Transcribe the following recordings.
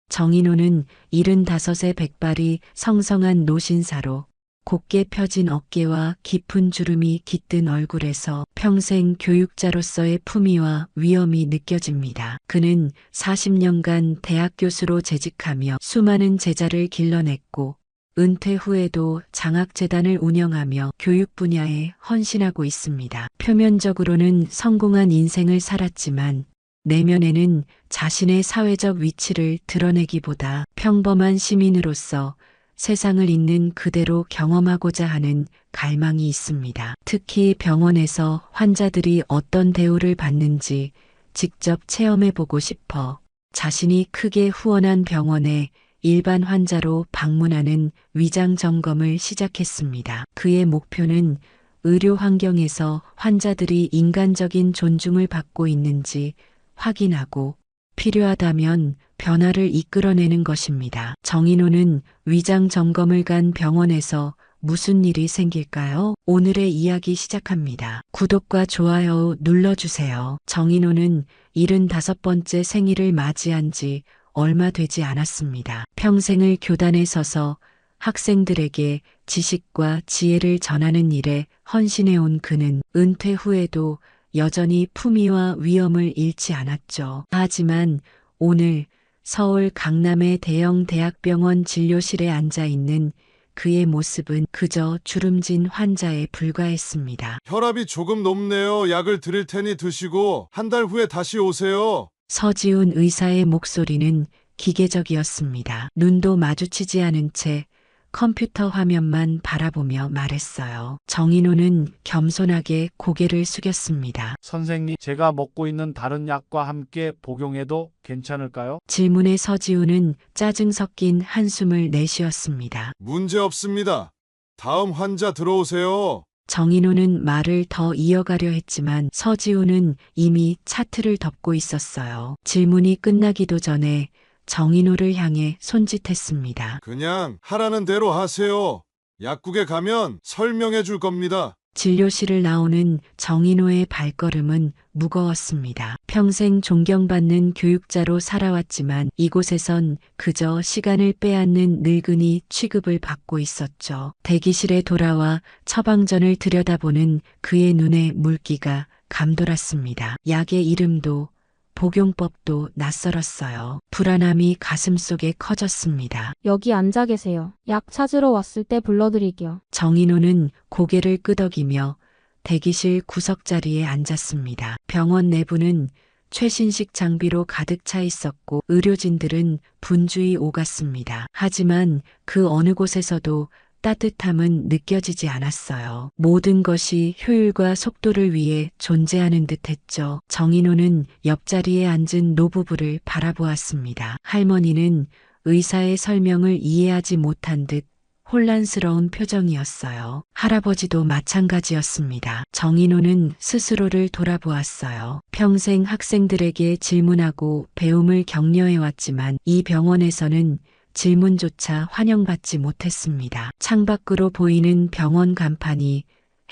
정인호는 75의 백발이 성성한 노신사로 곧게 펴진 어깨와 깊은 주름이 깃든 얼굴에서 평생 교육자로서의 품위와 위엄이 느껴집니다. 그는 40년간 대학 교수로 재직하며 수많은 제자를 길러냈고 은퇴 후에도 장학재단을 운영하며 교육 분야에 헌신하고 있습니다. 표면적으로는 성공한 인생을 살았지만 내면에는 자신의 사회적 위치를 드러내기보다 평범한 시민으로서 세상을 있는 그대로 경험하고자 하는 갈망이 있습니다. 특히 병원에서 환자들이 어떤 대우를 받는지 직접 체험해보고 싶어 자신이 크게 후원한 병원에 일반 환자로 방문하는 위장 점검을 시작했습니다. 그의 목표는 의료 환경에서 환자들이 인간적인 존중을 받고 있는지 확인하고 필요하다면 변화를 이끌어내는 것입니다. 정인호는 위장 점검을 간 병원에서 무슨 일이 생길까요? 오늘의 이야기 시작합니다. 구독과 좋아요 눌러주세요. 정인호는 75번째 생일을 맞이한 지 얼마 되지 않았습니다. 평생을 교단에 서서 학생들에게 지식과 지혜를 전하는 일에 헌신해온 그는 은퇴 후에도 여전히 품위와 위엄을 잃지 않았죠. 하지만 오늘 서울 강남의 대형 대학병원 진료실에 앉아 있는 그의 모습은 그저 주름진 환자에 불과했습니다. 혈압이 조금 높네요. 약을 드릴 테니 드시고 한 달 후에 다시 오세요. 서지훈 의사의 목소리는 기계적이었습니다. 눈도 마주치지 않은 채 컴퓨터 화면만 바라보며 말했어요. 정인호는 겸손하게 고개를 숙였습니다. 선생님, 제가 먹고 있는 다른 약과 함께 복용해도 괜찮을까요? 질문에 서지훈은 짜증 섞인 한숨을 내쉬었습니다. 문제 없습니다. 다음 환자 들어오세요. 정인호는 말을 더 이어가려 했지만 서지훈은 이미 차트를 덮고 있었어요. 질문이 끝나기도 전에 정인호를 향해 손짓했습니다. 그냥 하라는 대로 하세요. 약국에 가면 설명해 줄 겁니다. 진료실을 나오는 정인호의 발걸음은 무거웠습니다. 평생 존경받는 교육자로 살아왔지만 이곳에선 그저 시간을 빼앗는 늙은이 취급을 받고 있었죠. 대기실에 돌아와 처방전을 들여다보는 그의 눈에 물기가 감돌았습니다. 약의 이름도 복용법도 낯설었어요. 불안함이 가슴속에 커졌습니다. 여기 앉아 계세요. 약 찾으러 왔을 때 불러드릴게요. 정인호는 고개를 끄덕이며 대기실 구석자리에 앉았습니다. 병원 내부는 최신식 장비로 가득 차 있었고 의료진들은 분주히 오갔습니다. 하지만 그 어느 곳에서도 따뜻함은 느껴지지 않았어요. 모든 것이 효율과 속도를 위해 존재하는 듯했죠. 정인호는 옆자리에 앉은 노부부를 바라보았습니다. 할머니는 의사의 설명을 이해하지 못한 듯 혼란스러운 표정이었어요. 할아버지도 마찬가지였습니다. 정인호는 스스로를 돌아보았어요. 평생 학생들에게 질문하고 배움을 격려해왔지만 이 병원에서는 질문조차 환영받지 못했습니다. 창밖으로 보이는 병원 간판이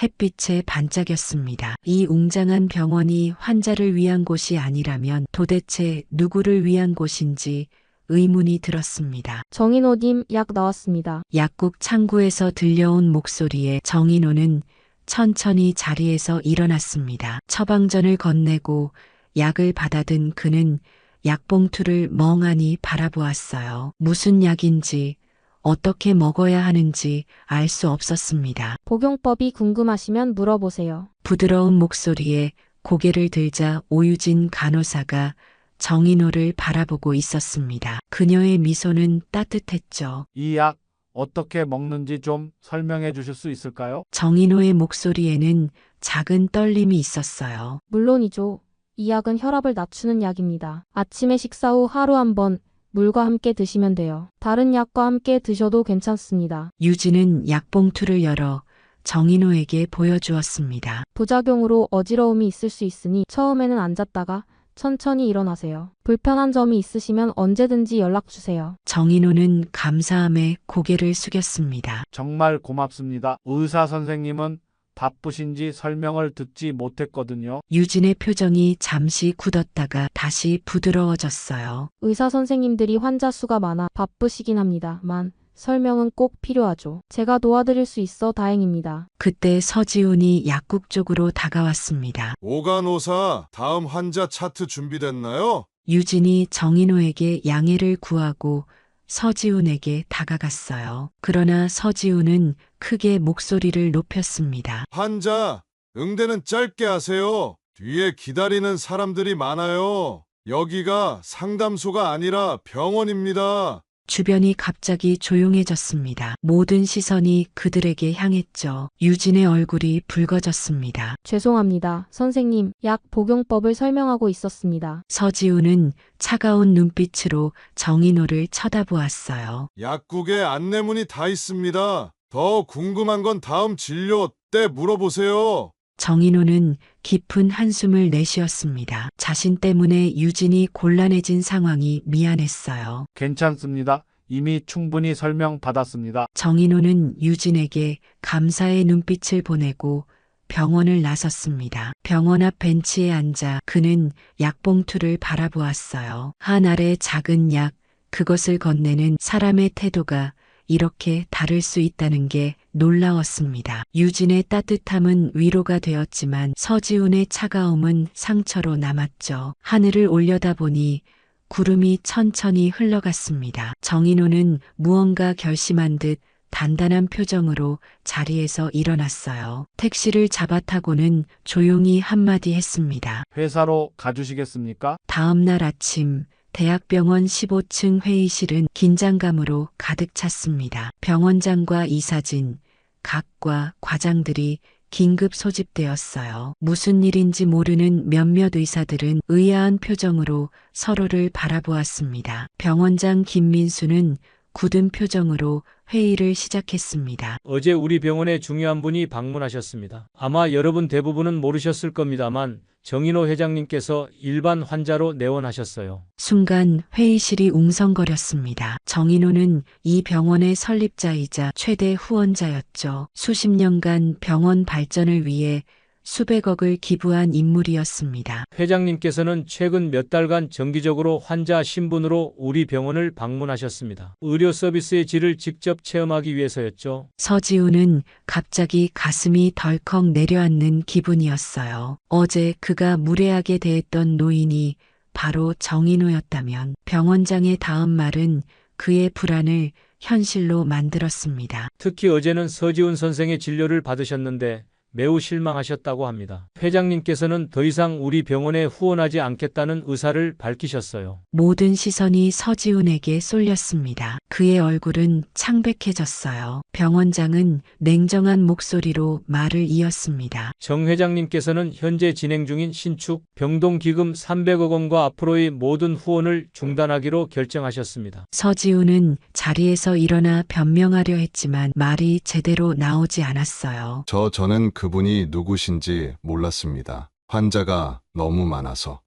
햇빛에 반짝였습니다. 이 웅장한 병원이 환자를 위한 곳이 아니라면 도대체 누구를 위한 곳인지 의문이 들었습니다. 정인호님, 약 나왔습니다. 약국 창구에서 들려온 목소리에 정인호는 천천히 자리에서 일어났습니다. 처방전을 건네고 약을 받아든 그는 약봉투를 멍하니 바라보았어요. 무슨 약인지 어떻게 먹어야 하는지 알 수 없었습니다. 복용법이 궁금하시면 물어보세요. 부드러운 목소리에 고개를 들자 오유진 간호사가 정인호를 바라보고 있었습니다. 그녀의 미소는 따뜻했죠. 이 약 어떻게 먹는지 좀 설명해 주실 수 있을까요? 정인호의 목소리에는 작은 떨림이 있었어요. 물론이죠. 이 약은 혈압을 낮추는 약입니다. 아침에 식사 후 하루 한 번 물과 함께 드시면 돼요. 다른 약과 함께 드셔도 괜찮습니다. 유진은 약봉투를 열어 정인호에게 보여주었습니다. 부작용으로 어지러움이 있을 수 있으니 처음에는 앉았다가 천천히 일어나세요. 불편한 점이 있으시면 언제든지 연락 주세요. 정인호는 감사함에 고개를 숙였습니다. 정말 고맙습니다. 의사 선생님은 바쁘신지 설명을 듣지 못했거든요. 유진의 표정이 잠시 굳었다가 다시 부드러워졌어요. 의사 선생님들이 환자 수가 많아 바쁘시긴 합니다만 설명은 꼭 필요하죠. 제가 도와드릴 수 있어 다행입니다. 그때 서지훈이 약국 쪽으로 다가왔습니다. 오간호사, 다음 환자 차트 준비됐나요? 유진이 정인호에게 양해를 구하고 서지훈에게 다가갔어요. 그러나 서지훈은 크게 목소리를 높였습니다. 환자, 응대는 짧게 하세요. 뒤에 기다리는 사람들이 많아요. 여기가 상담소가 아니라 병원입니다. 주변이 갑자기 조용해졌습니다. 모든 시선이 그들에게 향했죠. 유진의 얼굴이 붉어졌습니다. 죄송합니다. 선생님, 약 복용법을 설명하고 있었습니다. 서지훈은 차가운 눈빛으로 정인호를 쳐다보았어요. 약국에 안내문이 다 있습니다. 더 궁금한 건 다음 진료 때 물어보세요. 정인호는 깊은 한숨을 내쉬었습니다. 자신 때문에 유진이 곤란해진 상황이 미안했어요. 괜찮습니다. 이미 충분히 설명받았습니다. 정인호는 유진에게 감사의 눈빛을 보내고 병원을 나섰습니다. 병원 앞 벤치에 앉아 그는 약봉투를 바라보았어요. 한 알의 작은 약, 그것을 건네는 사람의 태도가 이렇게 다를 수 있다는 게 놀라웠습니다. 유진의 따뜻함은 위로가 되었지만 서지훈의 차가움은 상처로 남았죠. 하늘을 올려다보니 구름이 천천히 흘러갔습니다. 정인호는 무언가 결심한 듯 단단한 표정으로 자리에서 일어났어요. 택시를 잡아 타고는 조용히 한마디 했습니다. 회사로 가주시겠습니까? 다음 날 아침 대학병원 15층 회의실은 긴장감으로 가득 찼습니다. 병원장과 이사진, 각과 과장들이 긴급 소집되었어요. 무슨 일인지 모르는 몇몇 의사들은 의아한 표정으로 서로를 바라보았습니다. 병원장 김민수는 굳은 표정으로 회의를 시작했습니다. 어제 우리 병원에 중요한 분이 방문하셨습니다. 아마 여러분 대부분은 모르셨을 겁니다만 정인호 회장님께서 일반 환자로 내원하셨어요. 순간 회의실이 웅성거렸습니다. 정인호는 이 병원의 설립자이자 최대 후원자였죠. 수십 년간 병원 발전을 위해 수백억을 기부한 인물이었습니다. 회장님께서는 최근 몇 달간 정기적으로 환자 신분으로 우리 병원을 방문하셨습니다. 의료 서비스의 질을 직접 체험하기 위해서였죠. 서지훈은 갑자기 가슴이 덜컥 내려앉는 기분이었어요. 어제 그가 무례하게 대했던 노인이 바로 정인호였다면 병원장의 다음 말은 그의 불안을 현실로 만들었습니다. 특히 어제는 서지훈 선생의 진료를 받으셨는데 매우 실망하셨다고 합니다. 회장님께서는 더 이상 우리 병원에 후원하지 않겠다는 의사를 밝히셨어요. 모든 시선이 서지훈에게 쏠렸습니다. 그의 얼굴은 창백해졌어요. 병원장은 냉정한 목소리로 말을 이었습니다. 정 회장님께서는 현재 진행 중인 신축 병동기금 300억 원과 앞으로의 모든 후원을 중단하기로 결정하셨습니다. 서지훈은 자리에서 일어나 변명하려 했지만 말이 제대로 나오지 않았어요. 저는 그분이 누구신지 몰랐습니다. 환자가 너무 많아서.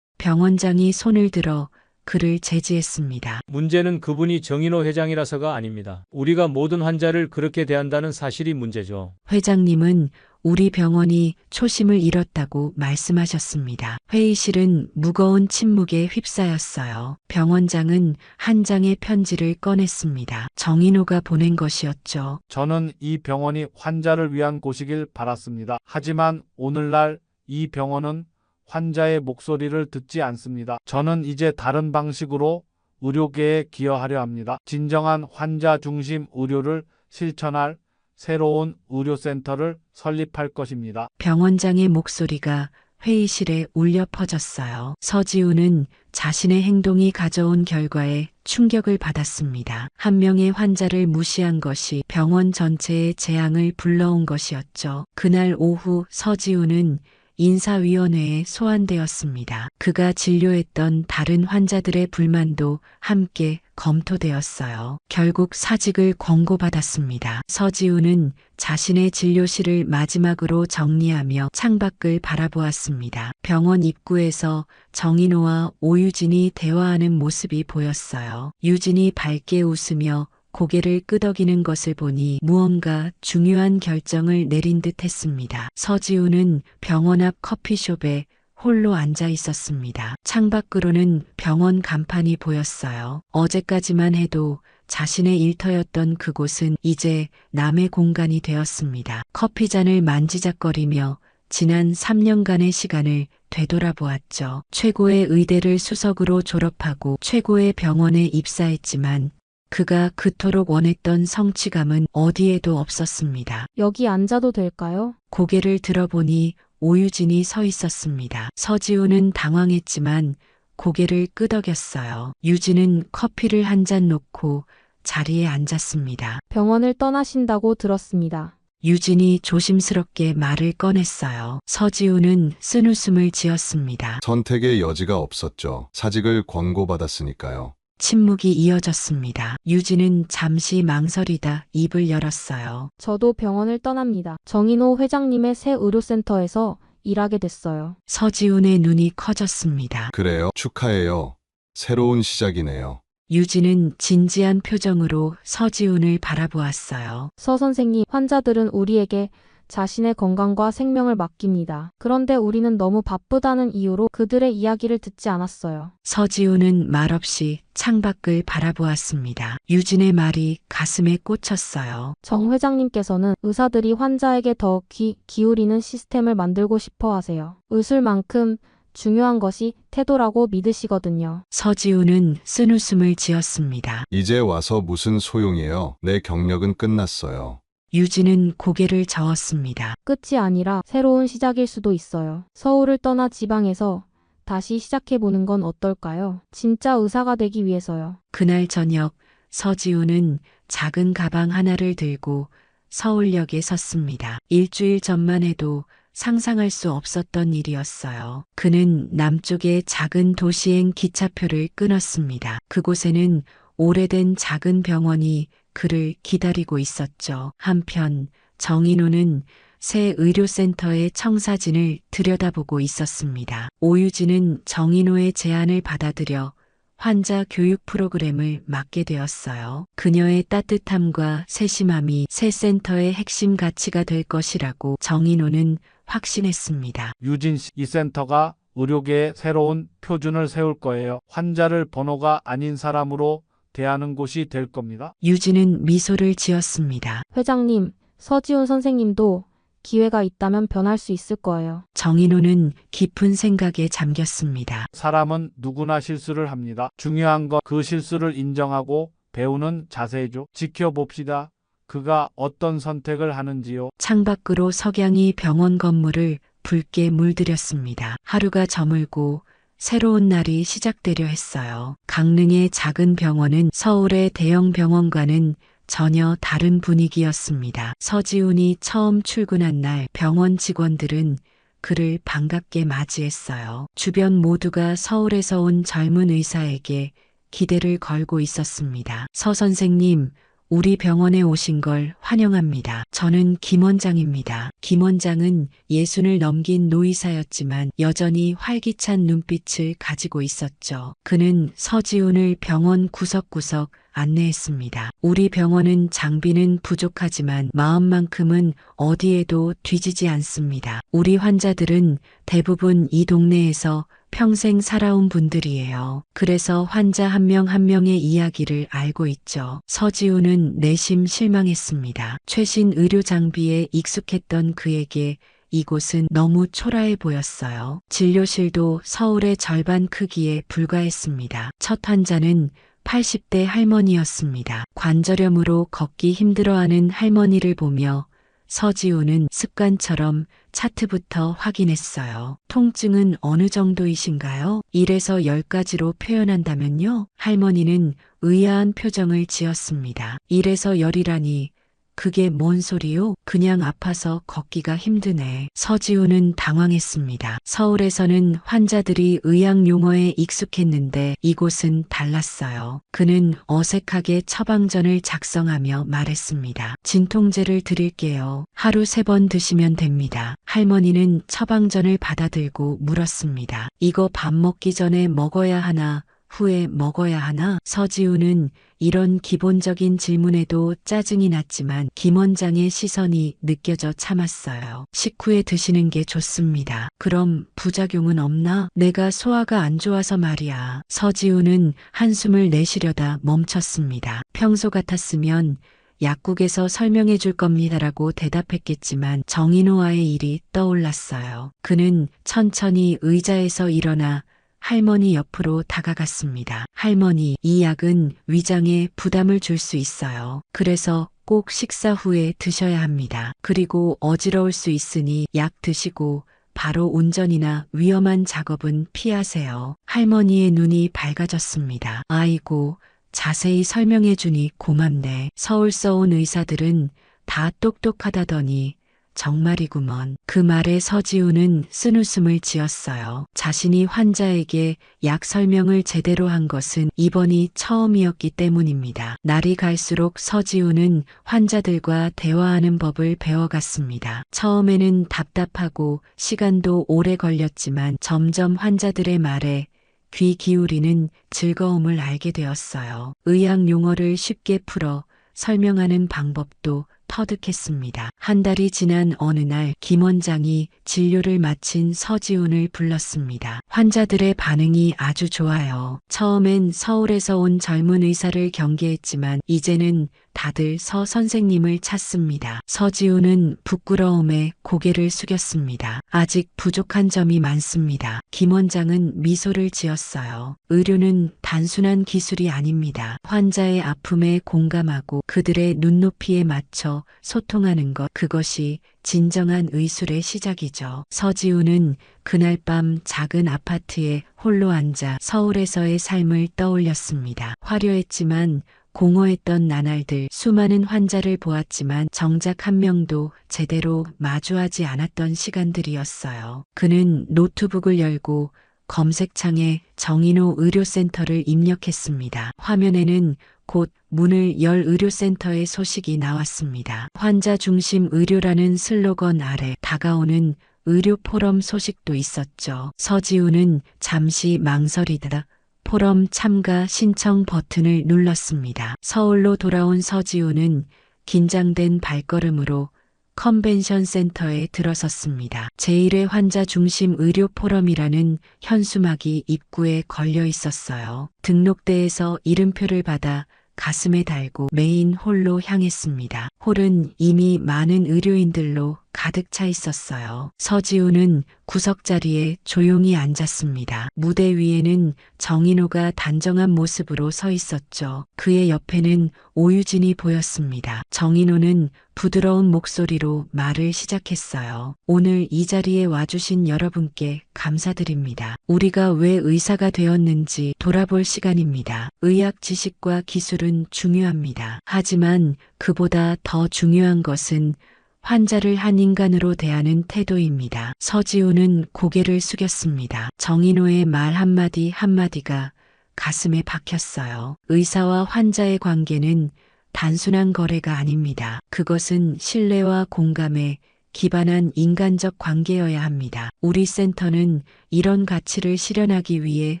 병원장이 손을 들어 그를 제지했습니다. 문제는 그분이 정인호 회장이라서가 아닙니다. 우리가 모든 환자를 그렇게 대한다는 사실이 문제죠. 회장님은 우리 병원이 초심을 잃었다고 말씀하셨습니다. 회의실은 무거운 침묵에 휩싸였어요. 병원장은 한 장의 편지를 꺼냈습니다. 정인호가 보낸 것이었죠. 저는 이 병원이 환자를 위한 곳이길 바랐습니다. 하지만 오늘날 이 병원은 환자의 목소리를 듣지 않습니다. 저는 이제 다른 방식으로 의료계에 기여하려 합니다. 진정한 환자 중심 의료를 실천할 새로운 의료센터를 설립할 것입니다. 병원장의 목소리가 회의실에 울려 퍼졌어요. 서지훈은 자신의 행동이 가져온 결과에 충격을 받았습니다. 한 명의 환자를 무시한 것이 병원 전체의 재앙을 불러온 것이었죠. 그날 오후 서지훈은 인사위원회에 소환되었습니다. 그가 진료했던 다른 환자들의 불만도 함께 검토되었어요. 결국 사직을 권고받았습니다. 서지훈은 자신의 진료실을 마지막으로 정리하며 창밖을 바라보았습니다. 병원 입구에서 정인호와 오유진이 대화하는 모습이 보였어요. 유진이 밝게 웃으며 고개를 끄덕이는 것을 보니 무언가 중요한 결정을 내린 듯 했습니다. 서지우는 병원 앞 커피숍에 홀로 앉아 있었습니다. 창밖으로는 병원 간판이 보였어요. 어제까지만 해도 자신의 일터였던 그곳은 이제 남의 공간이 되었습니다. 커피잔을 만지작거리며 지난 3년간의 시간을 되돌아보았죠. 최고의 의대를 수석으로 졸업하고 최고의 병원에 입사했지만 그가 그토록 원했던 성취감은 어디에도 없었습니다. 여기 앉아도 될까요? 고개를 들어보니 오유진이 서 있었습니다. 서지우는 당황했지만 고개를 끄덕였어요. 유진은 커피를 한 잔 놓고 자리에 앉았습니다. 병원을 떠나신다고 들었습니다. 유진이 조심스럽게 말을 꺼냈어요. 서지우는 쓴웃음을 지었습니다. 선택의 여지가 없었죠. 사직을 권고받았으니까요. 침묵이 이어졌습니다. 유진은 잠시 망설이다 입을 열었어요. 저도 병원을 떠납니다. 정인호 회장님의 새 의료센터에서 일하게 됐어요. 서지훈의 눈이 커졌습니다. 그래요. 축하해요. 새로운 시작이네요. 유진은 진지한 표정으로 서지훈을 바라보았어요. 서 선생님, 환자들은 우리에게 자신의 건강과 생명을 맡깁니다. 그런데 우리는 너무 바쁘다는 이유로 그들의 이야기를 듣지 않았어요. 서지훈은 말없이 창밖을 바라보았습니다. 유진의 말이 가슴에 꽂혔어요. 정 회장님께서는 의사들이 환자에게 더 기울이는 시스템을 만들고 싶어 하세요. 의술만큼 중요한 것이 태도라고 믿으시거든요. 서지훈은 쓴웃음을 지었습니다. 이제 와서 무슨 소용이에요. 내 경력은 끝났어요. 유진은 고개를 저었습니다. 끝이 아니라 새로운 시작일 수도 있어요. 서울을 떠나 지방에서 다시 시작해보는 건 어떨까요? 진짜 의사가 되기 위해서요. 그날 저녁 서지훈은 작은 가방 하나를 들고 서울역에 섰습니다. 일주일 전만 해도 상상할 수 없었던 일이었어요. 그는 남쪽의 작은 도시행 기차표를 끊었습니다. 그곳에는 오래된 작은 병원이 그를 기다리고 있었죠. 한편 정인호는 새 의료센터의 청사진을 들여다보고 있었습니다. 오유진은 정인호의 제안을 받아들여 환자 교육 프로그램을 맡게 되었어요. 그녀의 따뜻함과 세심함이 새 센터의 핵심 가치가 될 것이라고 정인호는 확신했습니다. 유진 씨, 이 센터가 의료계의 새로운 표준을 세울 거예요. 환자를 번호가 아닌 사람으로 대하는 곳이 될 겁니다. 유진은 미소를 지었습니다. 회장님, 서지훈 선생님도 기회가 있다면 변할 수 있을 거예요. 정인호는 깊은 생각에 잠겼습니다. 사람은 누구나 실수를 합니다. 중요한 건 그 실수를 인정하고 배우는 자세죠. 지켜봅시다. 그가 어떤 선택을 하는지요. 창밖으로 석양이 병원 건물을 붉게 물들였습니다. 하루가 저물고 새로운 날이 시작되려 했어요. 강릉의 작은 병원은 서울의 대형 병원과는 전혀 다른 분위기였습니다. 서지훈이 처음 출근한 날 병원 직원들은 그를 반갑게 맞이했어요. 주변 모두가 서울에서 온 젊은 의사에게 기대를 걸고 있었습니다. 서 선생님, 우리 병원에 오신 걸 환영합니다. 저는 김 원장입니다. 김 원장은 60을 넘긴 노의사였지만 여전히 활기찬 눈빛을 가지고 있었죠. 그는 서지훈을 병원 구석구석 안내했습니다. 우리 병원은 장비는 부족하지만 마음만큼은 어디에도 뒤지지 않습니다. 우리 환자들은 대부분 이 동네에서 평생 살아온 분들이에요. 그래서 환자 한 명 한 명의 이야기를 알고 있죠. 서지훈은 내심 실망했습니다. 최신 의료 장비에 익숙했던 그에게 이곳은 너무 초라해 보였어요. 진료실도 서울의 절반 크기에 불과했습니다. 첫 환자는 80대 할머니였습니다. 관절염으로 걷기 힘들어하는 할머니를 보며 서지훈은 습관처럼 차트부터 확인했어요. 통증은 어느 정도이신가요? 1에서 10까지로 표현한다면요? 할머니는 의아한 표정을 지었습니다. 1에서 10이라니 그게 뭔 소리요? 그냥 아파서 걷기가 힘드네. 서지훈은 당황했습니다. 서울에서는 환자들이 의학 용어에 익숙했는데 이곳은 달랐어요. 그는 어색하게 처방전을 작성하며 말했습니다. 진통제를 드릴게요. 하루 3번 드시면 됩니다. 할머니는 처방전을 받아들고 물었습니다. 이거 밥 먹기 전에 먹어야 하나? 후에 먹어야 하나? 서지우는 이런 기본적인 질문에도 짜증이 났지만 김 원장의 시선이 느껴져 참았어요. 식후에 드시는 게 좋습니다. 그럼 부작용은 없나? 내가 소화가 안 좋아서 말이야. 서지우는 한숨을 내쉬려다 멈췄습니다. 평소 같았으면 약국에서 설명해 줄 겁니다라고 대답했겠지만 정인호와의 일이 떠올랐어요. 그는 천천히 의자에서 일어나 할머니 옆으로 다가갔습니다. 할머니, 이 약은 위장에 부담을 줄 수 있어요. 그래서 꼭 식사 후에 드셔야 합니다. 그리고 어지러울 수 있으니 약 드시고 바로 운전이나 위험한 작업은 피하세요. 할머니의 눈이 밝아졌습니다. 아이고, 자세히 설명해 주니 고맙네. 서울서 온 의사들은 다 똑똑하다더니 정말이구먼. 그 말에 서지우는 쓴웃음을 지었어요. 자신이 환자에게 약 설명을 제대로 한 것은 이번이 처음이었기 때문입니다. 날이 갈수록 서지우는 환자들과 대화하는 법을 배워갔습니다. 처음에는 답답하고 시간도 오래 걸렸지만 점점 환자들의 말에 귀 기울이는 즐거움을 알게 되었어요. 의학 용어를 쉽게 풀어 설명하는 방법도 터득했습니다. 한 달이 지난 어느 날 김 원장이 진료를 마친 서지훈을 불렀습니다. 환자들의 반응이 아주 좋아요. 처음엔 서울에서 온 젊은 의사를 경계했지만 이제는 다들 서 선생님을 찾습니다. 서지훈은 부끄러움에 고개를 숙였습니다. 아직 부족한 점이 많습니다. 김 원장은 미소를 지었어요. 의료는 단순한 기술이 아닙니다. 환자의 아픔에 공감하고 그들의 눈높이에 맞춰 소통하는 것, 그것이 진정한 의술의 시작이죠. 서지훈은 그날 밤 작은 아파트에 홀로 앉아 서울에서의 삶을 떠올렸습니다. 화려했지만 공허했던 나날들, 수많은 환자를 보았지만 정작 한 명도 제대로 마주하지 않았던 시간들이었어요. 그는 노트북을 열고 검색창에 정인호 의료센터를 입력했습니다. 화면에는 곧 문을 열 의료센터의 소식이 나왔습니다. 환자 중심 의료라는 슬로건 아래 다가오는 의료 포럼 소식도 있었죠. 서지훈은 잠시 망설이다 포럼 참가 신청 버튼을 눌렀습니다. 서울로 돌아온 서지훈은 긴장된 발걸음으로 컨벤션 센터에 들어섰습니다. 제1회 환자 중심 의료 포럼이라는 현수막이 입구에 걸려 있었어요. 등록대에서 이름표를 받아 가슴에 달고 메인 홀로 향했습니다. 홀은 이미 많은 의료인들로 가득 차 있었어요. 서지훈은 구석자리에 조용히 앉았습니다. 무대 위에는 정인호가 단정한 모습으로 서 있었죠. 그의 옆에는 오유진이 보였습니다. 정인호는 부드러운 목소리로 말을 시작했어요. 오늘 이 자리에 와주신 여러분께 감사드립니다. 우리가 왜 의사가 되었는지 돌아볼 시간입니다. 의학 지식과 기술은 중요합니다. 하지만 그보다 더 중요한 것은 환자를 한 인간으로 대하는 태도입니다. 서지훈은 고개를 숙였습니다. 정인호의 말 한마디 한마디가 가슴에 박혔어요. 의사와 환자의 관계는 단순한 거래가 아닙니다. 그것은 신뢰와 공감에 기반한 인간적 관계여야 합니다. 우리 센터는 이런 가치를 실현하기 위해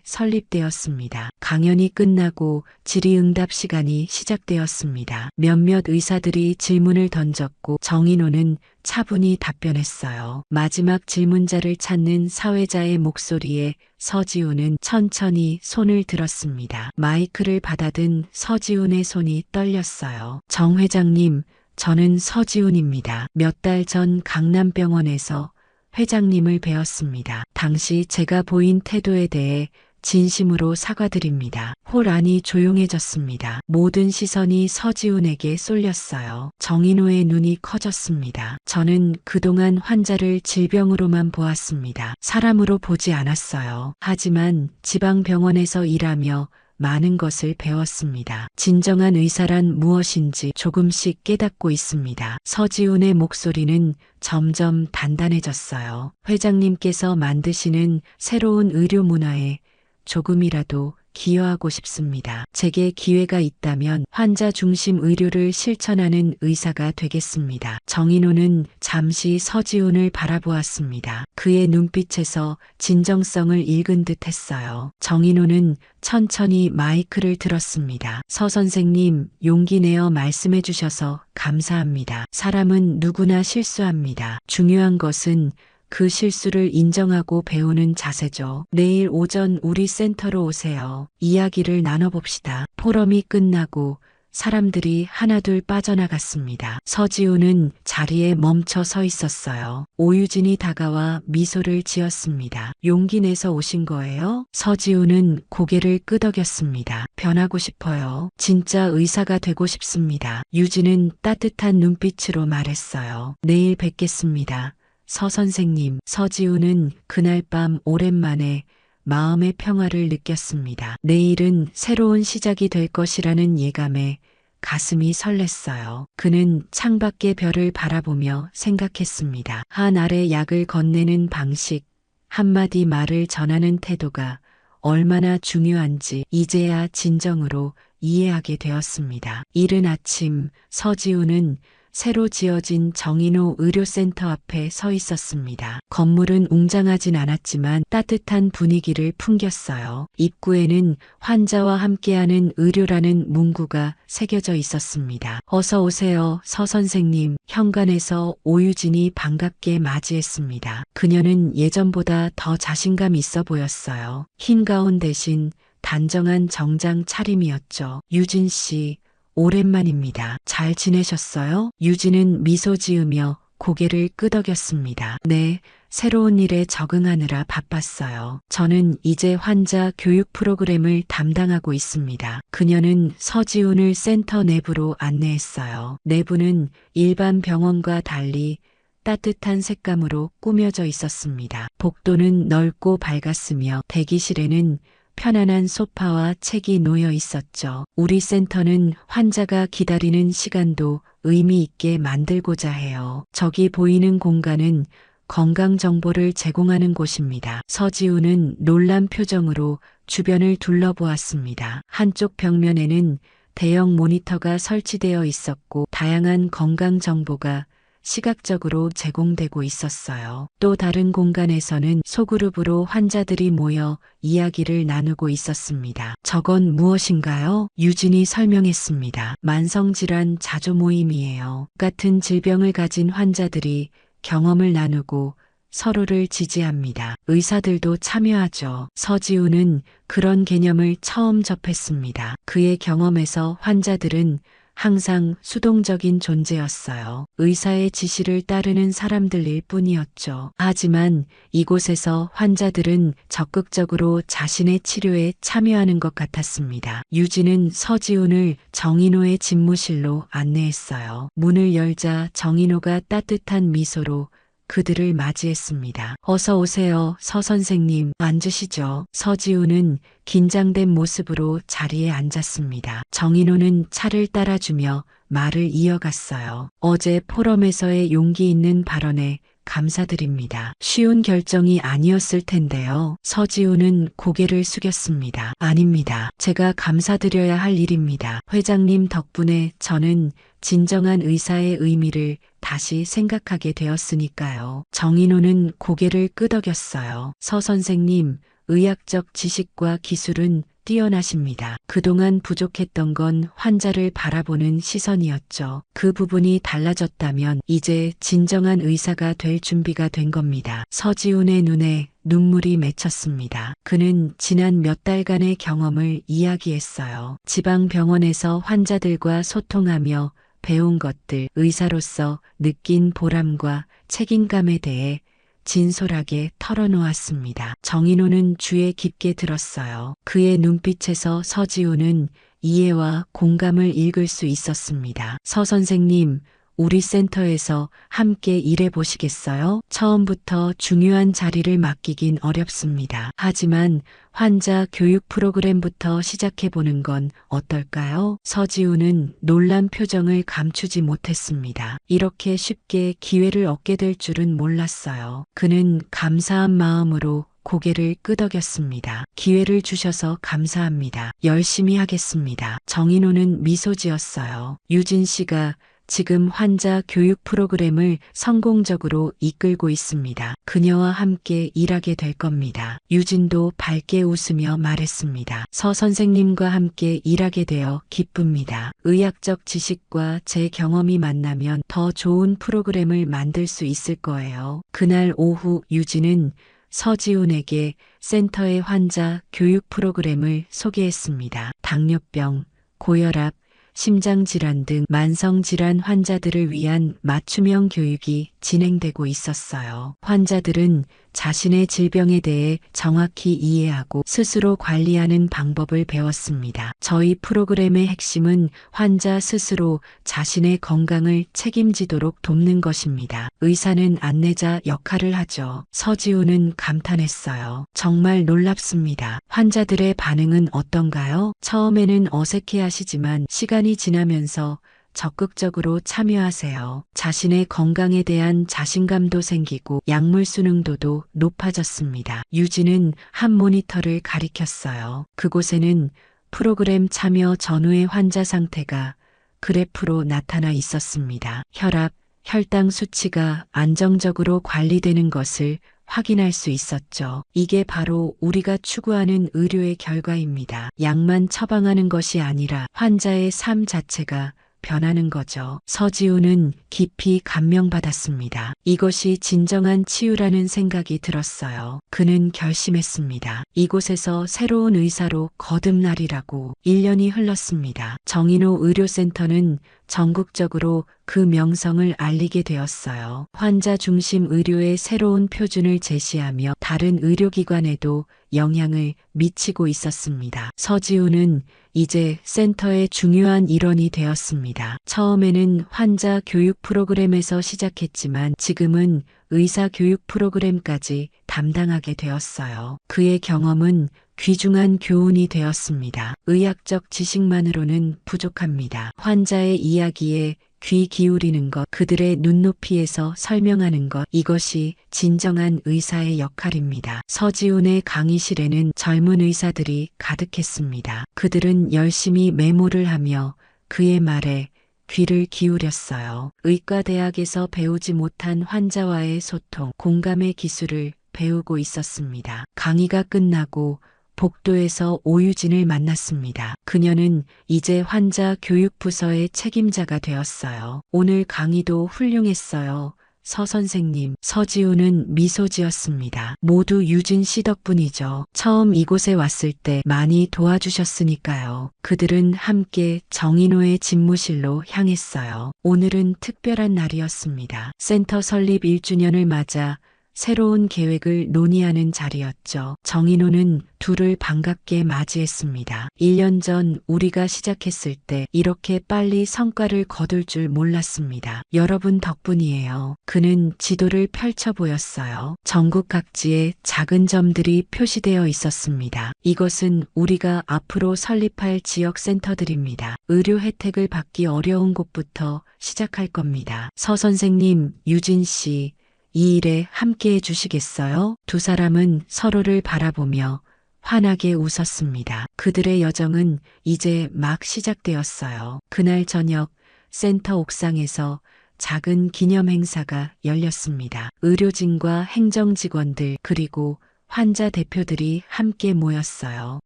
설립되었습니다. 강연이 끝나고 질의응답 시간이 시작되었습니다. 몇몇 의사들이 질문을 던졌고 정인호는 차분히 답변했어요. 마지막 질문자를 찾는 사회자의 목소리에 서지훈은 천천히 손을 들었습니다. 마이크를 받아든 서지훈의 손이 떨렸어요. 정 회장님, 저는 서지훈입니다. 몇 달 전 강남병원에서 회장님을 뵈었습니다. 당시 제가 보인 태도에 대해 진심으로 사과드립니다. 홀 안이 조용해졌습니다. 모든 시선이 서지훈에게 쏠렸어요. 정인호의 눈이 커졌습니다. 저는 그동안 환자를 질병으로만 보았습니다. 사람으로 보지 않았어요. 하지만 지방병원에서 일하며 많은 것을 배웠습니다. 진정한 의사란 무엇인지 조금씩 깨닫고 있습니다. 서지훈의 목소리는 점점 단단해졌어요. 회장님께서 만드시는 새로운 의료 문화에 조금이라도 기여하고 싶습니다. 제게 기회가 있다면 환자 중심 의료를 실천하는 의사가 되겠습니다. 정인호는 잠시 서지훈을 바라보았습니다. 그의 눈빛에서 진정성을 읽은 듯 했어요. 정인호는 천천히 마이크를 들었습니다. 서 선생님, 용기 내어 말씀해 주셔서 감사합니다. 사람은 누구나 실수합니다. 중요한 것은 그 실수를 인정하고 배우는 자세죠. 내일 오전 우리 센터로 오세요. 이야기를 나눠봅시다. 포럼이 끝나고 사람들이 하나둘 빠져나갔습니다. 서지우는 자리에 멈춰 서 있었어요. 오유진이 다가와 미소를 지었습니다. 용기 내서 오신 거예요? 서지우는 고개를 끄덕였습니다. 변하고 싶어요. 진짜 의사가 되고 싶습니다. 유진은 따뜻한 눈빛으로 말했어요. 내일 뵙겠습니다. 서 선생님. 서지우는 그날 밤 오랜만에 마음의 평화를 느꼈습니다. 내일은 새로운 시작이 될 것이라는 예감에 가슴이 설렜어요. 그는 창밖의 별을 바라보며 생각했습니다. 한 알의 약을 건네는 방식, 한마디 말을 전하는 태도가 얼마나 중요한지 이제야 진정으로 이해하게 되었습니다. 이른 아침 서지우는 새로 지어진 정인호 의료센터 앞에 서 있었습니다. 건물은 웅장하진 않았지만 따뜻한 분위기를 풍겼어요. 입구에는 환자와 함께하는 의료라는 문구가 새겨져 있었습니다. 어서 오세요, 서 선생님. 현관에서 오유진이 반갑게 맞이했습니다. 그녀는 예전보다 더 자신감 있어 보였어요. 흰 가운 대신 단정한 정장 차림이었죠. 유진 씨, 오랜만입니다. 잘 지내셨어요? 유진은 미소 지으며 고개를 끄덕였습니다. 네, 새로운 일에 적응하느라 바빴어요. 저는 이제 환자 교육 프로그램을 담당하고 있습니다. 그녀는 서지훈을 센터 내부로 안내했어요. 내부는 일반 병원과 달리 따뜻한 색감으로 꾸며져 있었습니다. 복도는 넓고 밝았으며 대기실에는 편안한 소파와 책이 놓여 있었죠. 우리 센터는 환자가 기다리는 시간도 의미 있게 만들고자 해요. 저기 보이는 공간은 건강 정보를 제공하는 곳입니다. 서지우는 놀란 표정으로 주변을 둘러보았습니다. 한쪽 벽면에는 대형 모니터가 설치되어 있었고 다양한 건강 정보가 시각적으로 제공되고 있었어요. 또 다른 공간에서는 소그룹으로 환자들이 모여 이야기를 나누고 있었습니다. 저건 무엇인가요? 유진이 설명했습니다. 만성질환 자조 모임이에요. 같은 질병을 가진 환자들이 경험을 나누고 서로를 지지합니다. 의사들도 참여하죠. 서지우는 그런 개념을 처음 접했습니다. 그의 경험에서 환자들은 항상 수동적인 존재였어요. 의사의 지시를 따르는 사람들일 뿐이었죠. 하지만 이곳에서 환자들은 적극적으로 자신의 치료에 참여하는 것 같았습니다. 유진은 서지훈을 정인호의 집무실로 안내했어요. 문을 열자 정인호가 따뜻한 미소로 그들을 맞이했습니다. 어서 오세요, 서 선생님. 앉으시죠. 서지우는 긴장된 모습으로 자리에 앉았습니다. 정인호는 차를 따라주며 말을 이어갔어요. 어제 포럼에서의 용기 있는 발언에 감사드립니다. 쉬운 결정이 아니었을 텐데요. 서지우는 고개를 숙였습니다. 아닙니다. 제가 감사드려야 할 일입니다. 회장님 덕분에 저는 진정한 의사의 의미를 다시 생각하게 되었으니까요. 정인호는 고개를 끄덕였어요. 서 선생님, 의학적 지식과 기술은 뛰어나십니다. 그동안 부족했던 건 환자를 바라보는 시선이었죠. 그 부분이 달라졌다면 이제 진정한 의사가 될 준비가 된 겁니다. 서지훈의 눈에 눈물이 맺혔습니다. 그는 지난 몇 달간의 경험을 이야기했어요. 지방병원에서 환자들과 소통하며 배운 것들, 의사로서 느낀 보람과 책임감에 대해 진솔하게 털어놓았습니다. 정인호는 주에 깊게 들었어요. 그의 눈빛에서 서지우는 이해와 공감을 읽을 수 있었습니다. 서 선생님, 우리 센터에서 함께 일해보시겠어요? 처음부터 중요한 자리를 맡기긴 어렵습니다. 하지만 환자 교육 프로그램부터 시작해보는 건 어떨까요? 서지우는 놀란 표정을 감추지 못했습니다. 이렇게 쉽게 기회를 얻게 될 줄은 몰랐어요. 그는 감사한 마음으로 고개를 끄덕였습니다. 기회를 주셔서 감사합니다. 열심히 하겠습니다. 정인호는 미소 지었어요. 유진 씨가 지금 환자 교육 프로그램을 성공적으로 이끌고 있습니다. 그녀와 함께 일하게 될 겁니다. 유진도 밝게 웃으며 말했습니다. 서 선생님과 함께 일하게 되어 기쁩니다. 의학적 지식과 제 경험이 만나면 더 좋은 프로그램을 만들 수 있을 거예요. 그날 오후 유진은 서지훈에게 센터의 환자 교육 프로그램을 소개했습니다. 당뇨병, 고혈압, 심장질환 등 만성질환 환자들을 위한 맞춤형 교육이 진행되고 있었어요. 환자들은 자신의 질병에 대해 정확히 이해하고 스스로 관리하는 방법을 배웠습니다. 저희 프로그램의 핵심은 환자 스스로 자신의 건강을 책임지도록 돕는 것입니다. 의사는 안내자 역할을 하죠. 서지우는 감탄했어요. 정말 놀랍습니다. 환자들의 반응은 어떤가요? 처음에는 어색해 하시지만 시간이 지나면서 적극적으로 참여하세요. 자신의 건강에 대한 자신감도 생기고 약물 수능도도 높아졌습니다. 유진은 한 모니터를 가리켰어요. 그곳에는 프로그램 참여 전후의 환자 상태가 그래프로 나타나 있었습니다. 혈압, 혈당 수치가 안정적으로 관리되는 것을 확인할 수 있었죠. 이게 바로 우리가 추구하는 의료의 결과입니다. 약만 처방하는 것이 아니라 환자의 삶 자체가 변하는 거죠. 서지우는 깊이 감명받았습니다. 이것이 진정한 치유라는 생각이 들었어요. 그는 결심했습니다. 이곳에서 새로운 의사로 거듭나리라고. 1년이 흘렀습니다. 정인호 의료센터는 전국적으로 그 명성을 알리게 되었어요. 환자 중심 의료의 새로운 표준을 제시하며 다른 의료기관에도 영향을 미치고 있었습니다. 서지우는 이제 센터의 중요한 일원이 되었습니다. 처음에는 환자 교육 프로그램에서 시작했지만 지금은 의사 교육 프로그램까지 담당하게 되었어요. 그의 경험은 귀중한 교훈이 되었습니다. 의학적 지식만으로는 부족합니다. 환자의 이야기에 귀 기울이는 것, 그들의 눈높이에서 설명하는 것, 이것이 진정한 의사의 역할입니다. 서지훈의 강의실에는 젊은 의사들이 가득했습니다. 그들은 열심히 메모를 하며 그의 말에 귀를 기울였어요. 의과대학에서 배우지 못한 환자와의 소통, 공감의 기술을 배우고 있었습니다. 강의가 끝나고 복도에서 오유진을 만났습니다. 그녀는 이제 환자 교육부서의 책임자가 되었어요. 오늘 강의도 훌륭했어요. 서 선생님, 서지우는 미소 지었습니다. 모두 유진 씨 덕분이죠. 처음 이곳에 왔을 때 많이 도와주셨으니까요. 그들은 함께 정인호의 집무실로 향했어요. 오늘은 특별한 날이었습니다. 센터 설립 1주년을 맞아 새로운 계획을 논의하는 자리였죠. 정인호는 둘을 반갑게 맞이했습니다. 1년 전 우리가 시작했을 때 이렇게 빨리 성과를 거둘 줄 몰랐습니다. 여러분 덕분이에요. 그는 지도를 펼쳐 보였어요. 전국 각지에 작은 점들이 표시되어 있었습니다. 이것은 우리가 앞으로 설립할 지역 센터들입니다. 의료 혜택을 받기 어려운 곳부터 시작할 겁니다. 서 선생님, 유진 씨, 이 일에 함께 해주시겠어요? 두 사람은 서로를 바라보며 환하게 웃었습니다. 그들의 여정은 이제 막 시작되었어요. 그날 저녁 센터 옥상에서 작은 기념 행사가 열렸습니다. 의료진과 행정직원들 그리고 환자 대표들이 함께 모였어요.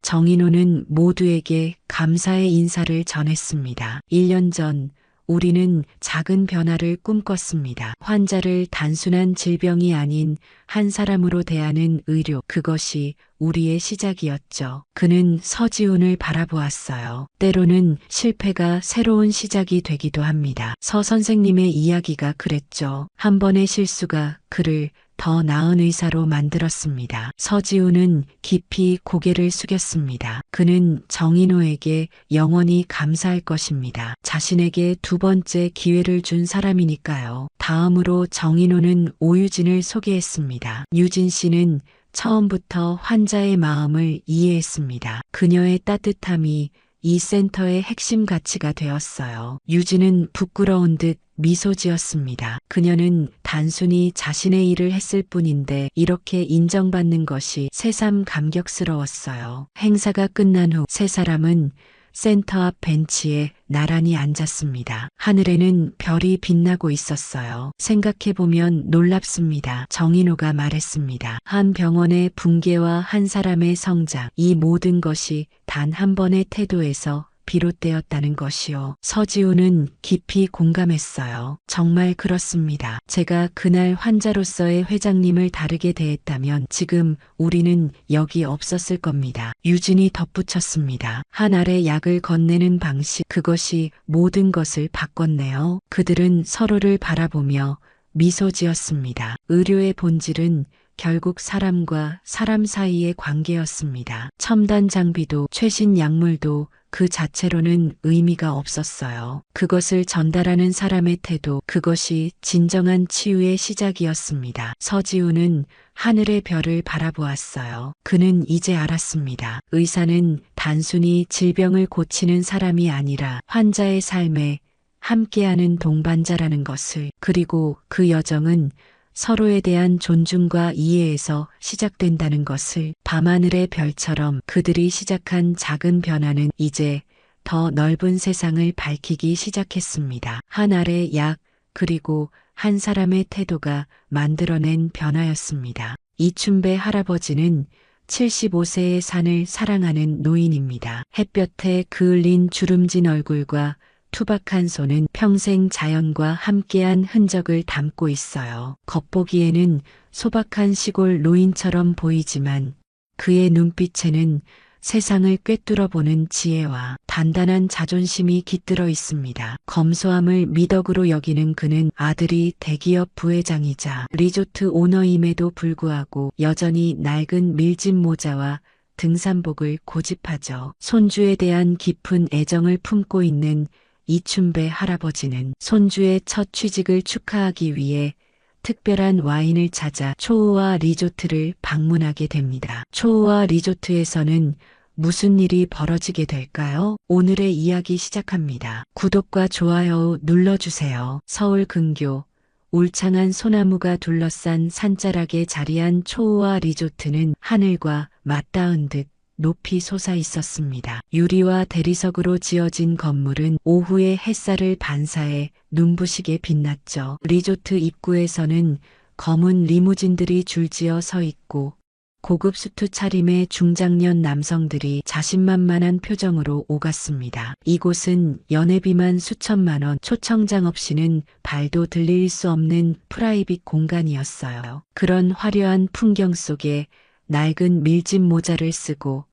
정인호는 모두에게 감사의 인사를 전했습니다. 1년 전 우리는 작은 변화를 꿈꿨습니다. 환자를 단순한 질병이 아닌 한 사람으로 대하는 의료, 그것이 우리의 시작이었죠. 그는 서지훈을 바라보았어요. 때로는 실패가 새로운 시작이 되기도 합니다. 서 선생님의 이야기가 그랬죠. 한 번의 실수가 그를 더 나은 의사로 만들었습니다. 서지훈은 깊이 고개를 숙였습니다. 그는 정인호에게 영원히 감사할 것입니다. 자신에게 두 번째 기회를 준 사람이니까요. 다음으로 정인호는 오유진을 소개했습니다. 유진 씨는 처음부터 환자의 마음을 이해했습니다. 그녀의 따뜻함이 이 센터의 핵심 가치가 되었어요. 유진은 부끄러운 듯 미소 지었습니다. 그녀는 단순히 자신의 일을 했을 뿐인데 이렇게 인정받는 것이 새삼 감격스러웠어요. 행사가 끝난 후 세 사람은 센터 앞 벤치에 나란히 앉았습니다. 하늘에는 별이 빛나고 있었어요. 생각해보면 놀랍습니다. 정인호가 말했습니다. 한 병원의 붕괴와 한 사람의 성장, 이 모든 것이 단 한 번의 태도에서 비롯되었다는 것이요. 서지우는 깊이 공감했어요. 정말 그렇습니다. 제가 그날 환자로서의 회장님을 다르게 대했다면 지금 우리는 여기 없었을 겁니다. 유진이 덧붙였습니다. 한 알의 약을 건네는 방식, 그것이 모든 것을 바꿨네요. 그들은 서로를 바라보며 미소 지었습니다. 의료의 본질은 결국 사람과 사람 사이의 관계였습니다. 첨단 장비도 최신 약물도 그 자체로는 의미가 없었어요. 그것을 전달하는 사람의 태도, 그것이 진정한 치유의 시작이었습니다. 서지우는 하늘의 별을 바라보았어요. 그는 이제 알았습니다. 의사는 단순히 질병을 고치는 사람이 아니라 환자의 삶에 함께하는 동반자라는 것을, 그리고 그 여정은 서로에 대한 존중과 이해에서 시작된다는 것을. 밤하늘의 별처럼 그들이 시작한 작은 변화는 이제 더 넓은 세상을 밝히기 시작했습니다. 한 알의 약, 그리고 한 사람의 태도가 만들어낸 변화였습니다. 이춘배 할아버지는 75세의 산을 사랑하는 노인입니다. 햇볕에 그을린 주름진 얼굴과 투박한 손은 평생 자연과 함께한 흔적을 담고 있어요. 겉보기에는 소박한 시골 노인처럼 보이지만 그의 눈빛에는 세상을 꿰뚫어보는 지혜와 단단한 자존심이 깃들어 있습니다. 검소함을 미덕으로 여기는 그는 아들이 대기업 부회장이자 리조트 오너임에도 불구하고 여전히 낡은 밀짚 모자와 등산복을 고집하죠. 손주에 대한 깊은 애정을 품고 있는 이춘배 할아버지는 손주의 첫 취직을 축하하기 위해 특별한 와인을 찾아 초호화 리조트를 방문하게 됩니다. 초호화 리조트에서는 무슨 일이 벌어지게 될까요? 오늘의 이야기 시작합니다. 구독과 좋아요 눌러주세요. 서울 근교 울창한 소나무가 둘러싼 산자락에 자리한 초호화 리조트는 하늘과 맞닿은 듯 높이 솟아 있었습니다. 유리와 대리석으로 지어진 건물은 오후의 햇살을 반사해 눈부시게 빛났죠. 리조트 입구에서는 검은 리무진들이 줄지어 서 있고 고급 수트 차림의 중장년 남성들이 자신만만한 표정으로 오갔습니다. 이곳은 연회비만 수천만 원, 초청장 없이는 발도 들릴 수 없는 프라이빗 공간이었어요. 그런 화려한 풍경 속에 낡은 밀짚 모자를 쓰고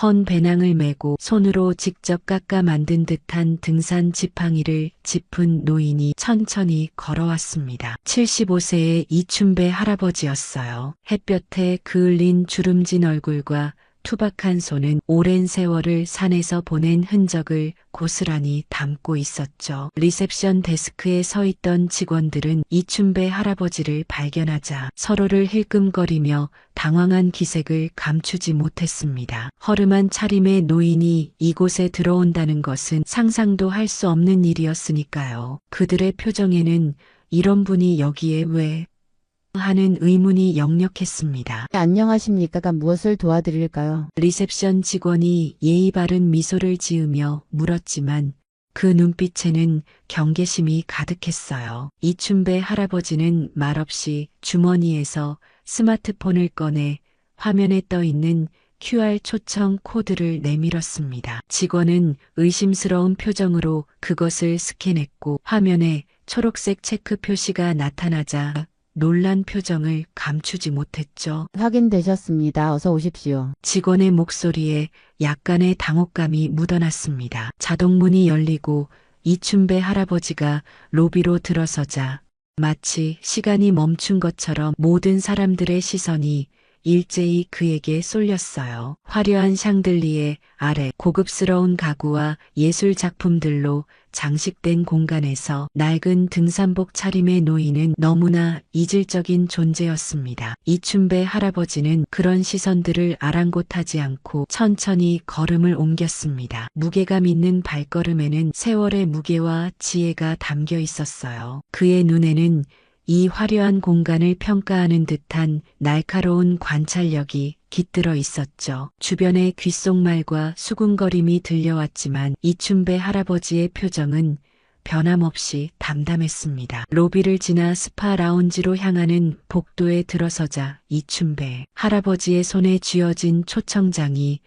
헌 배낭을 메고 손으로 직접 깎아 만든 듯한 등산 지팡이를 짚은 노인이 천천히 걸어왔습니다. 75세의 이춘배 할아버지였어요. 햇볕에 그을린 주름진 얼굴과 투박한 손은 오랜 세월을 산에서 보낸 흔적을 고스란히 담고 있었죠. 리셉션 데스크에 서 있던 직원들은 이춘배 할아버지를 발견하자 서로를 힐끔거리며 당황한 기색을 감추지 못했습니다. 허름한 차림의 노인이 이곳에 들어온다는 것은 상상도 할 수 없는 일이었으니까요. 그들의 표정에는 이런 분이 여기에 왜? 하는 의문이 역력했습니다. 안녕하십니까? 무엇을 도와드릴까요? 리셉션 직원이 예의 바른 미소를 지으며 물었지만 그 눈빛에는 경계심이 가득했어요. 이춘배 할아버지는 말없이 주머니에서 스마트폰을 꺼내 화면에 떠 있는 QR 초청 코드를 내밀었습니다. 직원은 의심스러운 표정으로 그것을 스캔했고 화면에 초록색 체크 표시가 나타나자 놀란 표정을 감추지 못했죠. 확인되셨습니다. 어서 오십시오. 직원의 목소리에 약간의 당혹감이 묻어났습니다. 자동문이 열리고 이춘배 할아버지가 로비로 들어서자 마치 시간이 멈춘 것처럼 모든 사람들의 시선이 일제히 그에게 쏠렸어요. 화려한 샹들리에 아래 고급스러운 가구와 예술 작품들로 장식된 공간에서 낡은 등산복 차림의 노인은 너무나 이질적인 존재였습니다. 이춘배 할아버지는 그런 시선들을 아랑곳하지 않고 천천히 걸음을 옮겼습니다. 무게감 있는 발걸음에는 세월의 무게와 지혜가 담겨 있었어요. 그의 눈에는 이 화려한 공간을 평가하는 듯한 날카로운 관찰력이 깃들어 있었죠. 주변의 귓속말과 수군거림이 들려왔지만 이춘배 할아버지의 표정은 변함없이 담담했습니다. 로비를 지나 스파 라운지로 향하는 복도에 들어서자 이춘배 할아버지의 손에 쥐어진 초청장이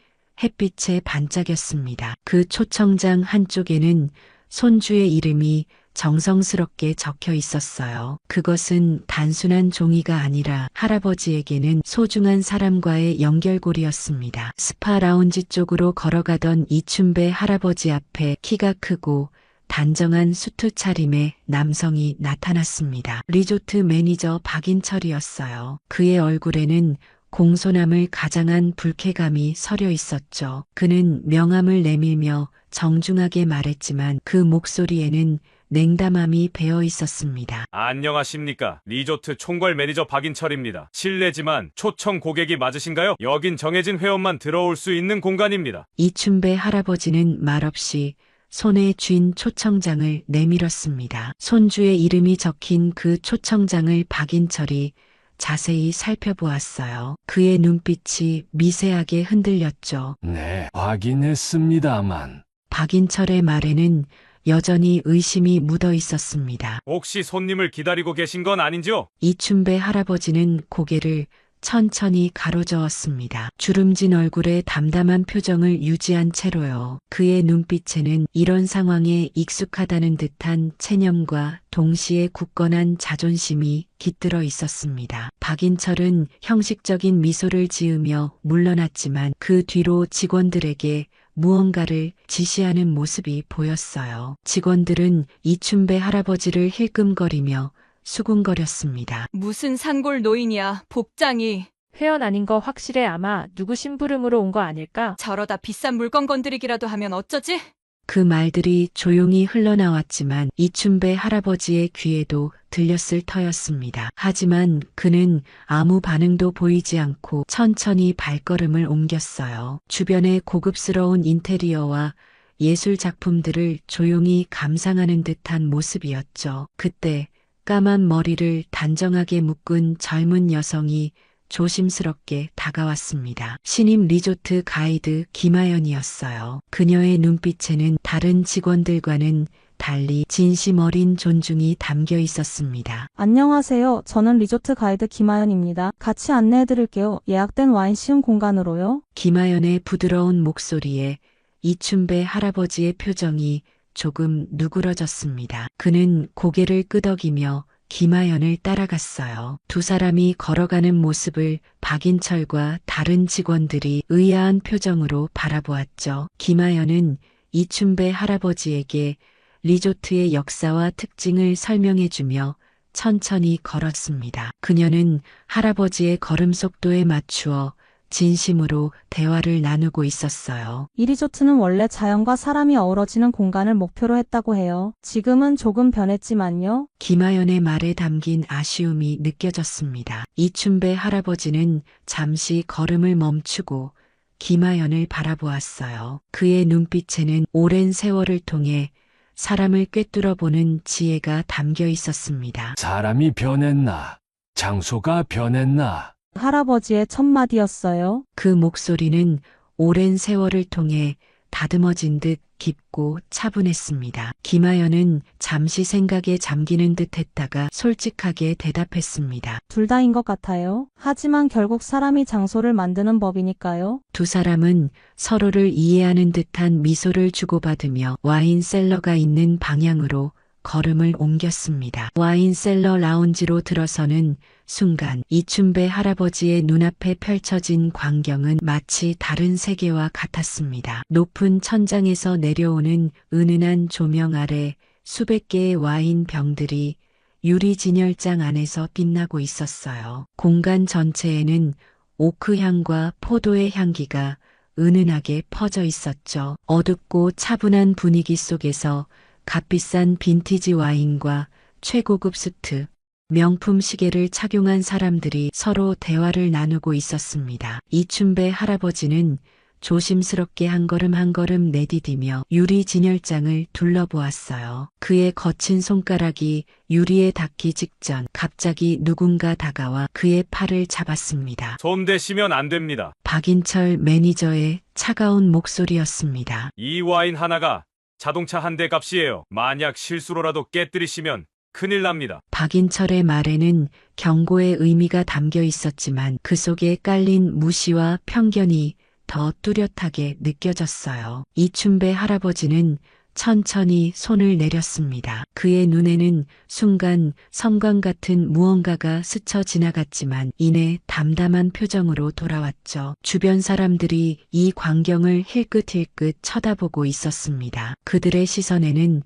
햇빛에 반짝였습니다. 그 초청장 한쪽에는 손주의 이름이 정성스럽게 적혀 있었어요. 그것은 단순한 종이가 아니라 할아버지에게는 소중한 사람과의 연결고리였습니다. 스파 라운지 쪽으로 걸어가던 이춘배 할아버지 앞에 키가 크고 단정한 수트 차림의 남성이 나타났습니다. 리조트 매니저 박인철이었어요. 그의 얼굴에는 공손함을 가장한 불쾌감이 서려 있었죠. 그는 명함을 내밀며 정중하게 말했지만 그 목소리에는 냉담함이 배어 있었습니다. 안녕하십니까. 리조트 총괄 매니저 박인철입니다. 실례지만 초청 고객이 맞으신가요? 여긴 정해진 회원만 들어올 수 있는 공간입니다. 이춘배 할아버지는 말없이 손에 쥔 초청장을 내밀었습니다. 손주의 이름이 적힌 그 초청장을 박인철이 자세히 살펴보았어요. 그의 눈빛이 미세하게 흔들렸죠. 네, 확인했습니다만. 박인철의 말에는 여전히 의심이 묻어 있었습니다. 혹시 손님을 기다리고 계신 건 아닌지요? 이춘배 할아버지는 고개를 천천히 가로저었습니다. 주름진 얼굴에 담담한 표정을 유지한 채로요. 그의 눈빛에는 이런 상황에 익숙하다는 듯한 체념과 동시에 굳건한 자존심이 깃들어 있었습니다. 박인철은 형식적인 미소를 지으며 물러났지만 그 뒤로 직원들에게 무언가를 지시하는 모습이 보였어요. 직원들은 이춘배 할아버지를 힐끔거리며 수군거렸습니다. 무슨 산골 노인이야, 복장이. 회원 아닌 거 확실해. 아마 누구 심부름으로 온 거 아닐까? 저러다 비싼 물건 건드리기라도 하면 어쩌지? 그 말들이 조용히 흘러나왔지만 이춘배 할아버지의 귀에도 들렸을 터였습니다. 하지만 그는 아무 반응도 보이지 않고 천천히 발걸음을 옮겼어요. 주변의 고급스러운 인테리어와 예술 작품들을 조용히 감상하는 듯한 모습이었죠. 그때 까만 머리를 단정하게 묶은 젊은 여성이 조심스럽게 다가왔습니다. 신임 리조트 가이드 김아연이었어요. 그녀의 눈빛에는 다른 직원들과는 달리 진심 어린 존중이 담겨 있었습니다. 안녕하세요. 저는 리조트 가이드 김아연입니다. 같이 안내해드릴게요. 예약된 와인 시음 공간으로요. 김아연의 부드러운 목소리에 이춘배 할아버지의 표정이 조금 누그러졌습니다. 그는 고개를 끄덕이며 김아연을 따라갔어요. 두 사람이 걸어가는 모습을 박인철과 다른 직원들이 의아한 표정으로 바라보았죠. 김아연은 이춘배 할아버지에게 리조트의 역사와 특징을 설명해주며 천천히 걸었습니다. 그녀는 할아버지의 걸음 속도에 맞추어 진심으로 대화를 나누고 있었어요. 이 리조트는 원래 자연과 사람이 어우러지는 공간을 목표로 했다고 해요. 지금은 조금 변했지만요. 김아연의 말에 담긴 아쉬움이 느껴졌습니다. 이춘배 할아버지는 잠시 걸음을 멈추고 김아연을 바라보았어요. 그의 눈빛에는 오랜 세월을 통해 사람을 꿰뚫어보는 지혜가 담겨 있었습니다. 사람이 변했나? 장소가 변했나? 할아버지의 첫마디였어요. 그 목소리는 오랜 세월을 통해 다듬어진 듯 깊고 차분했습니다. 김아연은 잠시 생각에 잠기는 듯 했다가 솔직하게 대답했습니다. 둘 다인 것 같아요. 하지만 결국 사람이 장소를 만드는 법이니까요. 두 사람은 서로를 이해하는 듯한 미소를 주고받으며 와인셀러가 있는 방향으로 걸음을 옮겼습니다. 와인셀러 라운지로 들어서는 순간 이춘배 할아버지의 눈앞에 펼쳐진 광경은 마치 다른 세계와 같았습니다. 높은 천장에서 내려오는 은은한 조명 아래 수백 개의 와인 병들이 유리 진열장 안에서 빛나고 있었어요. 공간 전체에는 오크향과 포도의 향기가 은은하게 퍼져 있었죠. 어둡고 차분한 분위기 속에서 값비싼 빈티지 와인과 최고급 수트, 명품 시계를 착용한 사람들이 서로 대화를 나누고 있었습니다. 이춘배 할아버지는 조심스럽게 한 걸음 내디디며 유리 진열장을 둘러보았어요. 그의 거친 손가락이 유리에 닿기 직전 갑자기 누군가 다가와 그의 팔을 잡았습니다. 손대시면 안 됩니다. 박인철 매니저의 차가운 목소리였습니다. 이 와인 하나가 자동차 한 대 값이에요. 만약 실수로라도 깨뜨리시면 큰일 납니다. 박인철의 말에는 경고의 의미가 담겨 있었지만 그 속에 깔린 무시와 편견이 더 뚜렷하게 느껴졌어요. 이춘배 할아버지는 천천히 손을 내렸습니다. 그의 눈에는 순간 섬광 같은 무언가가 스쳐 지나갔지만 이내 담담한 표정으로 돌아왔죠. 주변 사람들이 이 광경을 힐끗힐끗 쳐다보고 있었습니다. 그들의 시선에는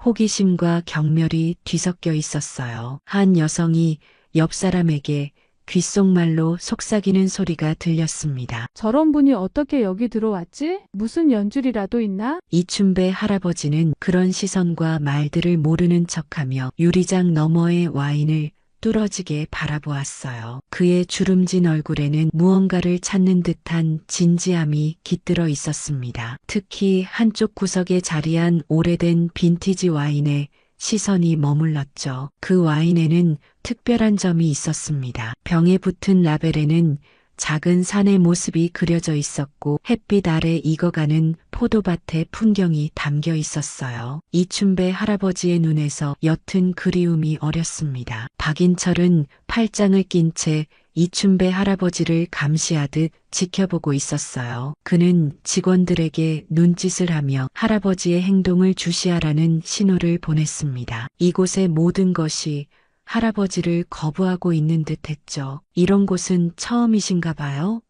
호기심과 경멸이 뒤섞여 있었어요. 한 여성이 옆 사람에게 귓속말로 속삭이는 소리가 들렸습니다. 저런 분이 어떻게 여기 들어왔지? 무슨 연줄이라도 있나? 이춘배 할아버지는 그런 시선과 말들을 모르는 척하며 유리장 너머의 와인을 뚫어지게 바라보았어요. 그의 주름진 얼굴에는 무언가를 찾는 듯한 진지함이 깃들어 있었습니다. 특히 한쪽 구석에 자리한 오래된 빈티지 와인에 시선이 머물렀죠. 그 와인에는 특별한 점이 있었습니다. 병에 붙은 라벨에는 작은 산의 모습이 그려져 있었고 햇빛 아래 익어가는 포도밭의 풍경이 담겨 있었어요. 이춘배 할아버지의 눈에서 옅은 그리움이 어렸습니다. 박인철은 팔짱을 낀 채 이춘배 할아버지를 감시하듯 지켜보고 있었어요. 그는 직원들에게 눈짓을 하며 할아버지의 행동을 주시하라는 신호를 보냈습니다. 이곳의 모든 것이 할아버지를 거부하고 있는 듯 했죠. 이런 곳은 처음이신가 봐요?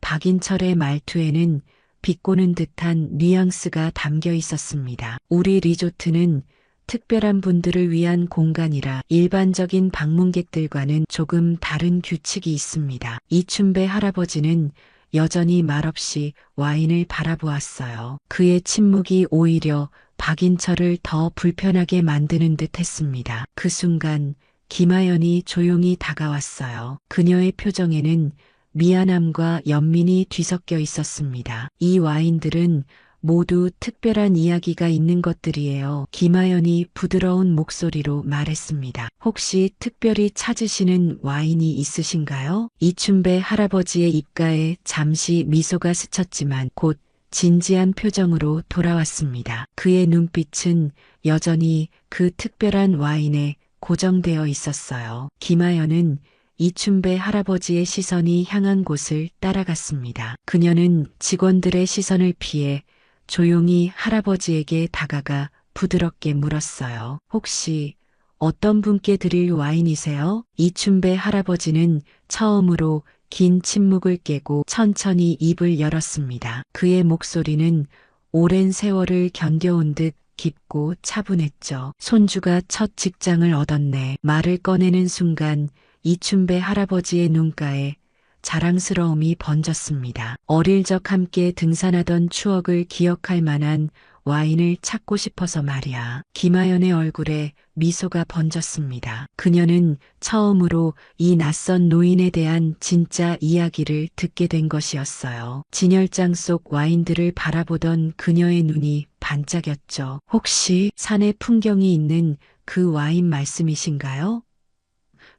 박인철의 말투에는 비꼬는 듯한 뉘앙스가 담겨 있었습니다. 우리 리조트는 특별한 분들을 위한 공간이라 일반적인 방문객들과는 조금 다른 규칙이 있습니다. 이춘배 할아버지는 여전히 말없이 와인을 바라보았어요. 그의 침묵이 오히려 박인철을 더 불편하게 만드는 듯 했습니다. 그 순간 김하연이 조용히 다가왔어요. 그녀의 표정에는 미안함과 연민이 뒤섞여 있었습니다. 이 와인들은 모두 특별한 이야기가 있는 것들이에요. 김하연이 부드러운 목소리로 말했습니다. 혹시 특별히 찾으시는 와인이 있으신가요? 이춘배 할아버지의 입가에 잠시 미소가 스쳤지만 곧 진지한 표정으로 돌아왔습니다. 그의 눈빛은 여전히 그 특별한 와인에 고정되어 있었어요. 김하연은 이춘배 할아버지의 시선이 향한 곳을 따라갔습니다. 그녀는 직원들의 시선을 피해 조용히 할아버지에게 다가가 부드럽게 물었어요. 혹시 어떤 분께 드릴 와인이세요? 이춘배 할아버지는 처음으로 긴 침묵을 깨고 천천히 입을 열었습니다. 그의 목소리는 오랜 세월을 견뎌온 듯 깊고 차분했죠. 손주가 첫 직장을 얻었네. 말을 꺼내는 순간 이춘배 할아버지의 눈가에 자랑스러움이 번졌습니다. 어릴 적 함께 등산하던 추억을 기억할 만한 와인을 찾고 싶어서 말이야. 김하연의 얼굴에 미소가 번졌습니다. 그녀는 처음으로 이 낯선 노인에 대한 진짜 이야기를 듣게 된 것이었어요. 진열장 속 와인들을 바라보던 그녀의 눈이 반짝였죠. 혹시 산의 풍경이 있는 그 와인 말씀이신가요?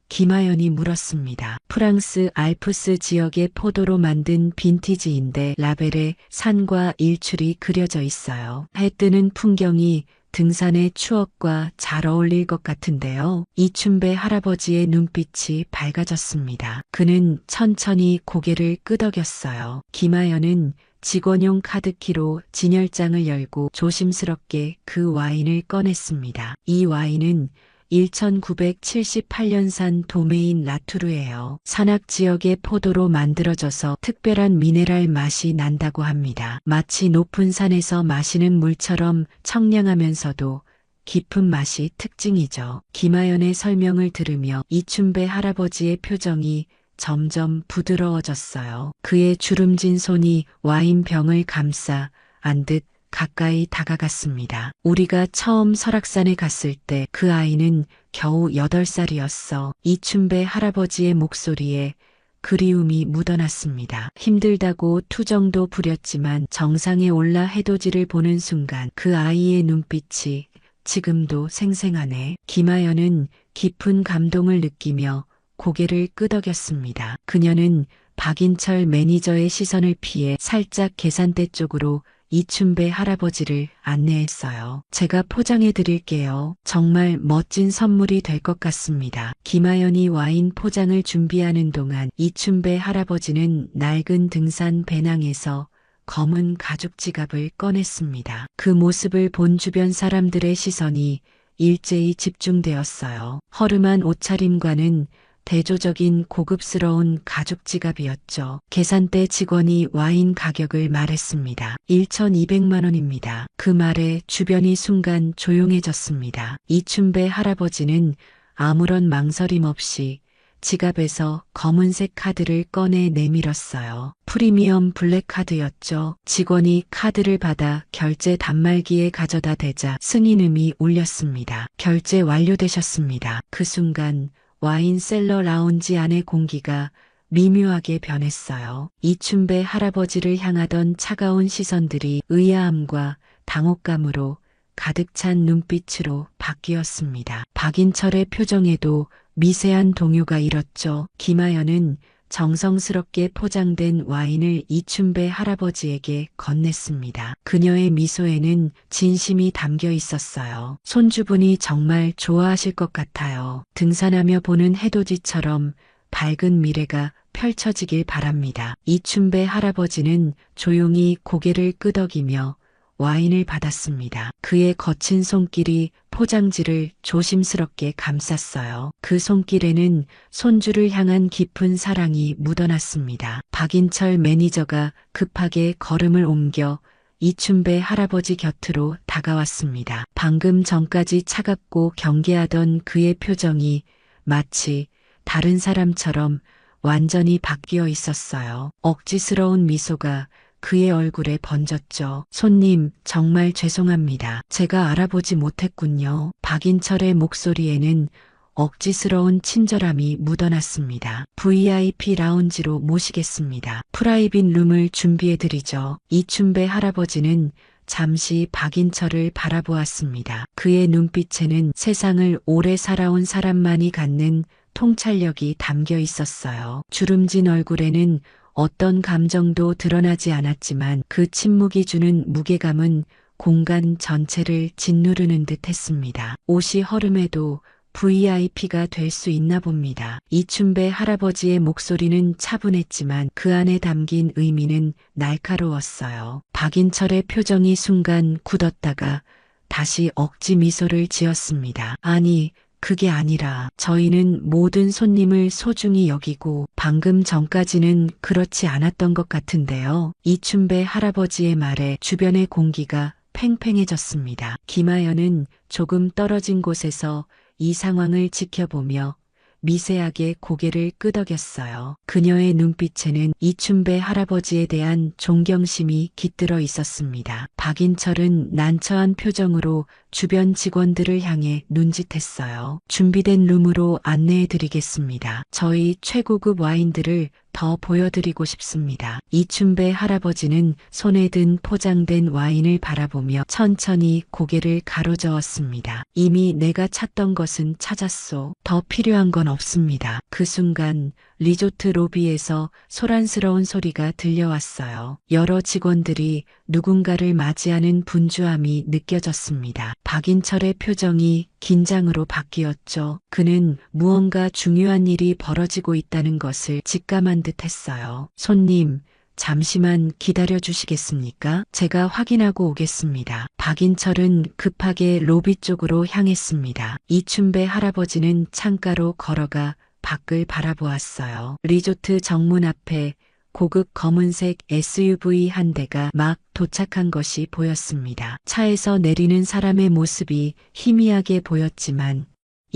김하연이 물었습니다. 프랑스 알프스 지역의 포도로 만든 빈티지인데 라벨에 산과 일출이 그려져 있어요. 해 뜨는 풍경이 등산의 추억과 잘 어울릴 것 같은데요. 이춘배 할아버지의 눈빛이 밝아졌습니다. 그는 천천히 고개를 끄덕였어요. 김하연은 직원용 카드키로 진열장을 열고 조심스럽게 그 와인을 꺼냈습니다. 이 와인은 1978년산 도메인 라투르예요. 산악 지역의 포도로 만들어져서 특별한 미네랄 맛이 난다고 합니다. 마치 높은 산에서 마시는 물처럼 청량하면서도 깊은 맛이 특징이죠. 김하연의 설명을 들으며 이춘배 할아버지의 표정이 점점 부드러워졌어요. 그의 주름진 손이 와인병을 감싸 안듯 가까이 다가갔습니다. 우리가 처음 설악산에 갔을 때 그 아이는 겨우 8살이었어. 이춘배 할아버지의 목소리에 그리움이 묻어났습니다. 힘들다고 투정도 부렸지만 정상에 올라 해돋이를 보는 순간 그 아이의 눈빛이 지금도 생생하네. 김하연은 깊은 감동을 느끼며 고개를 끄덕였습니다. 그녀는 박인철 매니저의 시선을 피해 살짝 계산대 쪽으로 이춘배 할아버지를 안내했어요. 제가 포장해 드릴게요. 정말 멋진 선물이 될 것 같습니다. 김하연이 와인 포장을 준비하는 동안 이춘배 할아버지는 낡은 등산 배낭에서 검은 가죽 지갑을 꺼냈습니다. 그 모습을 본 주변 사람들의 시선이 일제히 집중되었어요. 허름한 옷차림과는 대조적인 고급스러운 가죽 지갑이었죠. 계산대 직원이 와인 가격을 말했습니다. 1,200만 원입니다. 그 말에 주변이 순간 조용해졌습니다. 이춘배 할아버지는 아무런 망설임 없이 지갑에서 검은색 카드를 꺼내 내밀었어요. 프리미엄 블랙 카드였죠. 직원이 카드를 받아 결제 단말기에 가져다 대자 승인음이 울렸습니다. 결제 완료되셨습니다. 그 순간 와인 셀러 라운지 안의 공기가 미묘하게 변했어요. 이춘배 할아버지를 향하던 차가운 시선들이 의아함과 당혹감으로 가득 찬 눈빛으로 바뀌었습니다. 박인철의 표정에도 미세한 동요가 일었죠. 김하연은 정성스럽게 포장된 와인을 이춘배 할아버지에게 건넸습니다. 그녀의 미소에는 진심이 담겨 있었어요. 손주분이 정말 좋아하실 것 같아요. 등산하며 보는 해돋이처럼 밝은 미래가 펼쳐지길 바랍니다. 이춘배 할아버지는 조용히 고개를 끄덕이며 와인을 받았습니다. 그의 거친 손길이 포장지를 조심스럽게 감쌌어요. 그 손길에는 손주를 향한 깊은 사랑이 묻어났습니다. 박인철 매니저가 급하게 걸음을 옮겨 이춘배 할아버지 곁으로 다가왔습니다. 방금 전까지 차갑고 경계하던 그의 표정이 마치 다른 사람처럼 완전히 바뀌어 있었어요. 억지스러운 미소가 그의 얼굴에 번졌죠. 손님, 정말 죄송합니다. 제가 알아보지 못했군요. 박인철의 목소리에는 억지스러운 친절함이 묻어났습니다. VIP 라운지로 모시겠습니다. 프라이빗 룸을 준비해드리죠. 이춘배 할아버지는 잠시 박인철을 바라보았습니다. 그의 눈빛에는 세상을 오래 살아온 사람만이 갖는 통찰력이 담겨 있었어요. 주름진 얼굴에는 어떤 감정도 드러나지 않았지만 그 침묵이 주는 무게감은 공간 전체를 짓누르는 듯 했습니다. 옷이 허름해도 VIP가 될 수 있나 봅니다. 이춘배 할아버지의 목소리는 차분했지만 그 안에 담긴 의미는 날카로웠어요. 박인철의 표정이 순간 굳었다가 다시 억지 미소를 지었습니다. 아니, 그게 아니라 저희는 모든 손님을 소중히 여기고 방금 전까지는 그렇지 않았던 것 같은데요. 이춘배 할아버지의 말에 주변의 공기가 팽팽해졌습니다. 김하연은 조금 떨어진 곳에서 이 상황을 지켜보며 미세하게 고개를 끄덕였어요. 그녀의 눈빛에는 이춘배 할아버지에 대한 존경심이 깃들어 있었습니다. 박인철은 난처한 표정으로 주변 직원들을 향해 눈짓했어요. 준비된 룸으로 안내해 드리겠습니다. 저희 최고급 와인들을 더 보여드리고 싶습니다. 이춘배 할아버지는 손에 든 포장된 와인을 바라보며 천천히 고개를 가로저었습니다. 이미 내가 찾던 것은 찾았소. 더 필요한 건 없습니다. 그 순간 리조트 로비에서 소란스러운 소리가 들려왔어요. 여러 직원들이 누군가를 맞이하는 분주함이 느껴졌습니다. 박인철의 표정이 긴장으로 바뀌었죠. 그는 무언가 중요한 일이 벌어지고 있다는 것을 직감한 듯 했어요. 손님, 잠시만 기다려 주시겠습니까? 제가 확인하고 오겠습니다. 박인철은 급하게 로비 쪽으로 향했습니다. 이춘배 할아버지는 창가로 걸어가 밖을 바라보았어요. 리조트 정문 앞에 고급 검은색 SUV 한 대가 막 도착한 것이 보였습니다. 차에서 내리는 사람의 모습이 희미하게 보였지만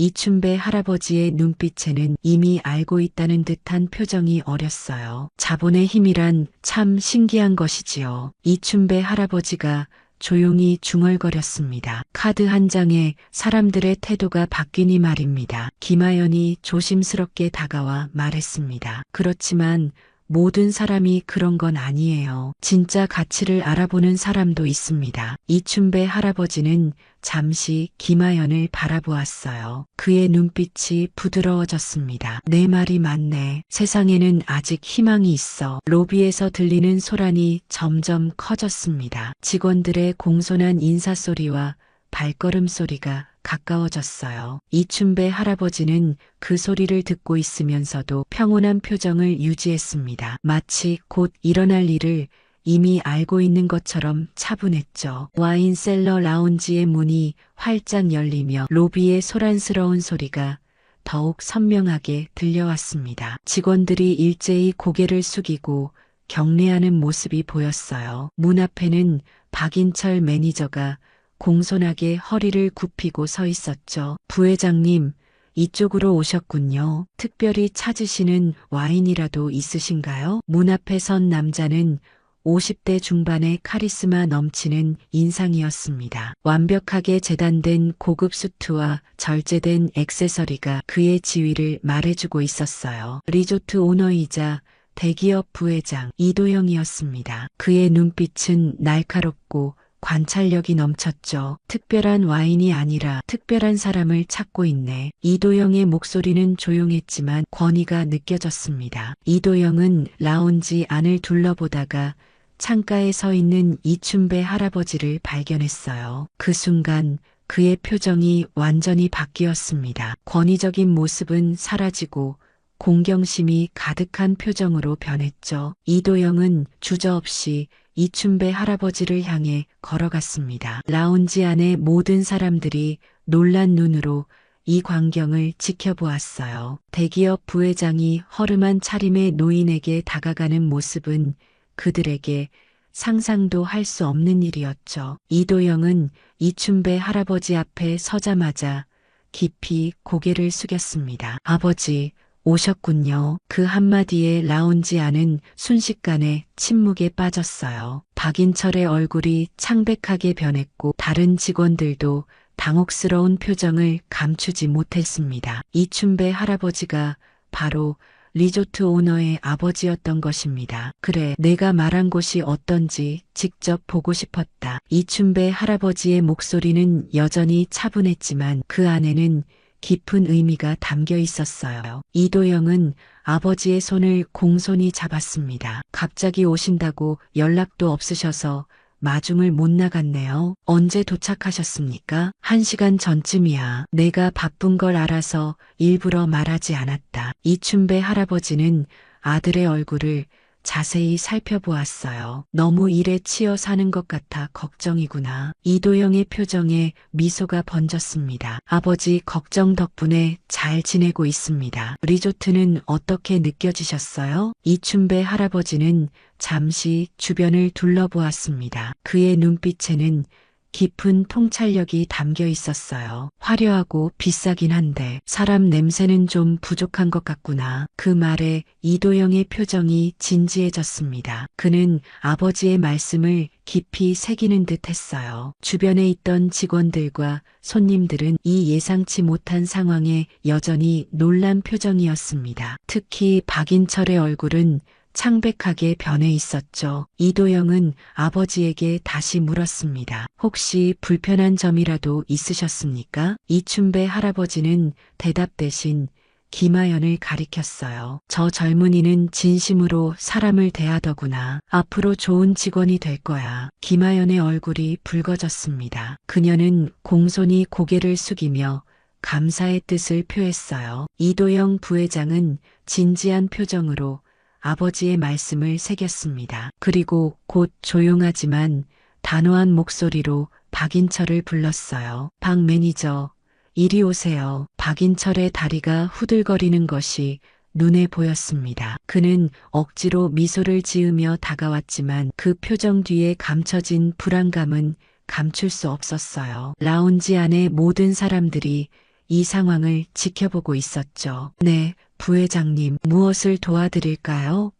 이춘배 할아버지의 눈빛에는 이미 알고 있다는 듯한 표정이 어렸어요. 자본의 힘이란 참 신기한 것이지요. 이춘배 할아버지가 조용히 중얼거렸습니다. 카드 한 장에 사람들의 태도가 바뀌니 말입니다. 김하연이 조심스럽게 다가와 말했습니다. 그렇지만 모든 사람이 그런 건 아니에요. 진짜 가치를 알아보는 사람도 있습니다. 이춘배 할아버지는 잠시 김하연을 바라보았어요. 그의 눈빛이 부드러워졌습니다. 내 말이 맞네. 세상에는 아직 희망이 있어. 로비에서 들리는 소란이 점점 커졌습니다. 직원들의 공손한 인사소리와 발걸음 소리가 가까워졌어요. 이춘배 할아버지는 그 소리를 듣고 있으면서도 평온한 표정을 유지했습니다. 마치 곧 일어날 일을 이미 알고 있는 것처럼 차분했죠. 와인셀러 라운지의 문이 활짝 열리며 로비의 소란스러운 소리가 더욱 선명하게 들려왔습니다. 직원들이 일제히 고개를 숙이고 경례하는 모습이 보였어요. 문 앞에는 박인철 매니저가 공손하게 허리를 굽히고 서 있었죠. 부회장님, 이쪽으로 오셨군요. 특별히 찾으시는 와인이라도 있으신가요? 문 앞에 선 남자는 50대 중반의 카리스마 넘치는 인상이었습니다. 완벽하게 재단된 고급 수트와 절제된 액세서리가 그의 지위를 말해주고 있었어요. 리조트 오너이자 대기업 부회장 이도영이었습니다. 그의 눈빛은 날카롭고 관찰력이 넘쳤죠. 특별한 와인이 아니라 특별한 사람을 찾고 있네. 이도영의 목소리는 조용했지만 권위가 느껴졌습니다. 이도영은 라운지 안을 둘러보다가 창가에 서 있는 이춘배 할아버지를 발견했어요. 그 순간 그의 표정이 완전히 바뀌었습니다. 권위적인 모습은 사라지고 공경심이 가득한 표정으로 변했죠. 이도영은 주저없이 이춘배 할아버지를 향해 걸어갔습니다. 라운지 안의 모든 사람들이 놀란 눈으로 이 광경을 지켜보았어요. 대기업 부회장이 허름한 차림의 노인에게 다가가는 모습은 그들에게 상상도 할 수 없는 일이었죠. 이도영은 이춘배 할아버지 앞에 서자마자 깊이 고개를 숙였습니다. 아버지, 오셨군요. 그 한마디에 라운지 안은 순식간에 침묵에 빠졌어요. 박인철의 얼굴이 창백하게 변했고 다른 직원들도 당혹스러운 표정을 감추지 못했습니다. 이춘배 할아버지가 바로 리조트 오너의 아버지였던 것입니다. 그래, 내가 말한 곳이 어떤지 직접 보고 싶었다. 이춘배 할아버지의 목소리는 여전히 차분했지만 그 안에는 깊은 의미가 담겨 있었어요. 이도영은 아버지의 손을 공손히 잡았습니다. 갑자기 오신다고 연락도 없으셔서 마중을 못 나갔네요. 언제 도착하셨습니까? 1시간 전쯤이야. 내가 바쁜 걸 알아서 일부러 말하지 않았다. 이춘배 할아버지는 아들의 얼굴을 자세히 살펴보았어요. 너무 일에 치여 사는 것 같아 걱정이구나. 이도영의 표정에 미소가 번졌습니다. 아버지 걱정 덕분에 잘 지내고 있습니다. 리조트는 어떻게 느껴지셨어요? 이춘배 할아버지는 잠시 주변을 둘러보았습니다. 그의 눈빛에는 깊은 통찰력이 담겨 있었어요. 화려하고 비싸긴 한데 사람 냄새는 좀 부족한 것 같구나. 그 말에 이도영의 표정이 진지해졌습니다. 그는 아버지의 말씀을 깊이 새기는 듯 했어요. 주변에 있던 직원들과 손님들은 이 예상치 못한 상황에 여전히 놀란 표정이었습니다. 특히 박인철의 얼굴은 창백하게 변해 있었죠. 이도영은 아버지에게 다시 물었습니다. 혹시 불편한 점이라도 있으셨습니까? 이춘배 할아버지는 대답 대신 김하연을 가리켰어요. 저 젊은이는 진심으로 사람을 대하더구나. 앞으로 좋은 직원이 될 거야. 김하연의 얼굴이 붉어졌습니다. 그녀는 공손히 고개를 숙이며 감사의 뜻을 표했어요. 이도영 부회장은 진지한 표정으로 아버지의 말씀을 새겼습니다. 그리고 곧 조용하지만 단호한 목소리로 박인철을 불렀어요. 박 매니저, 이리 오세요. 박인철의 다리가 후들거리는 것이 눈에 보였습니다. 그는 억지로 미소를 지으며 다가왔지만 그 표정 뒤에 감춰진 불안감은 감출 수 없었어요. 라운지 안의 모든 사람들이 이 상황을 지켜보고 있었죠. 네, 부회장님, 무엇을 도와드릴까요?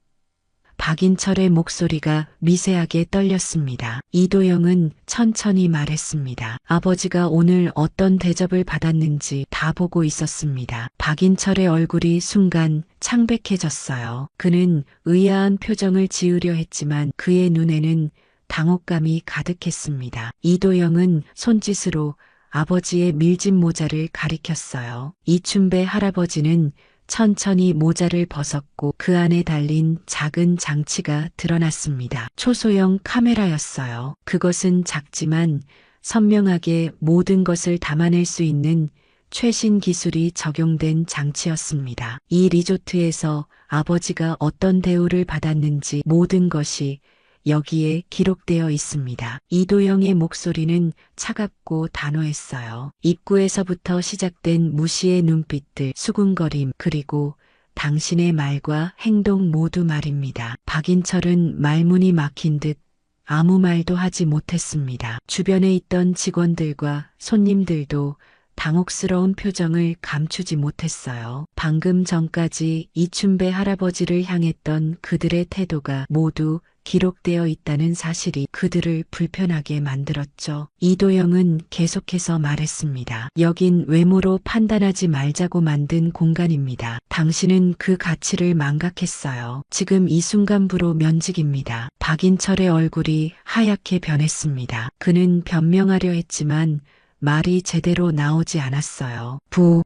박인철의 목소리가 미세하게 떨렸습니다. 이도영은 천천히 말했습니다. 아버지가 오늘 어떤 대접을 받았는지 다 보고 있었습니다. 박인철의 얼굴이 순간 창백해졌어요. 그는 의아한 표정을 지으려 했지만 그의 눈에는 당혹감이 가득했습니다. 이도영은 손짓으로 아버지의 밀짚 모자를 가리켰어요. 이춘배 할아버지는 천천히 모자를 벗었고 그 안에 달린 작은 장치가 드러났습니다. 초소형 카메라였어요. 그것은 작지만 선명하게 모든 것을 담아낼 수 있는 최신 기술이 적용된 장치였습니다. 이 리조트에서 아버지가 어떤 대우를 받았는지 모든 것이 여기에 기록되어 있습니다. 이도영의 목소리는 차갑고 단호했어요. 입구에서부터 시작된 무시의 눈빛들, 수군거림, 그리고 당신의 말과 행동 모두 말입니다. 박인철은 말문이 막힌 듯 아무 말도 하지 못했습니다. 주변에 있던 직원들과 손님들도 당혹스러운 표정을 감추지 못했어요. 방금 전까지 이춘배 할아버지를 향했던 그들의 태도가 모두 기록되어 있다는 사실이 그들을 불편하게 만들었죠. 이도영은 계속해서 말했습니다. 여긴 외모로 판단하지 말자고 만든 공간입니다. 당신은 그 가치를 망각했어요. 지금 이 순간부로 면직입니다. 박인철의 얼굴이 하얗게 변했습니다. 그는 변명하려 했지만 말이 제대로 나오지 않았어요.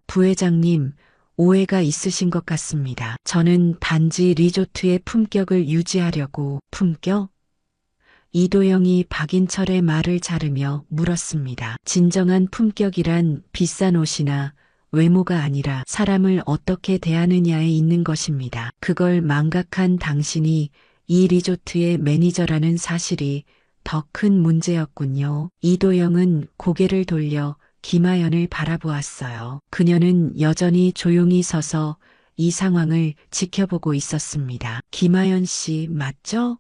부회장님, 오해가 있으신 것 같습니다. 저는 단지 리조트의 품격을 유지하려고. 품격? 이도영이 박인철의 말을 자르며 물었습니다. 진정한 품격이란 비싼 옷이나 외모가 아니라 사람을 어떻게 대하느냐에 있는 것입니다. 그걸 망각한 당신이 이 리조트의 매니저라는 사실이 더 큰 문제였군요. 이도영은 고개를 돌려 김하연을 바라보았어요. 그녀는 여전히 조용히 서서 이 상황을 지켜보고 있었습니다. 김하연 씨 맞죠?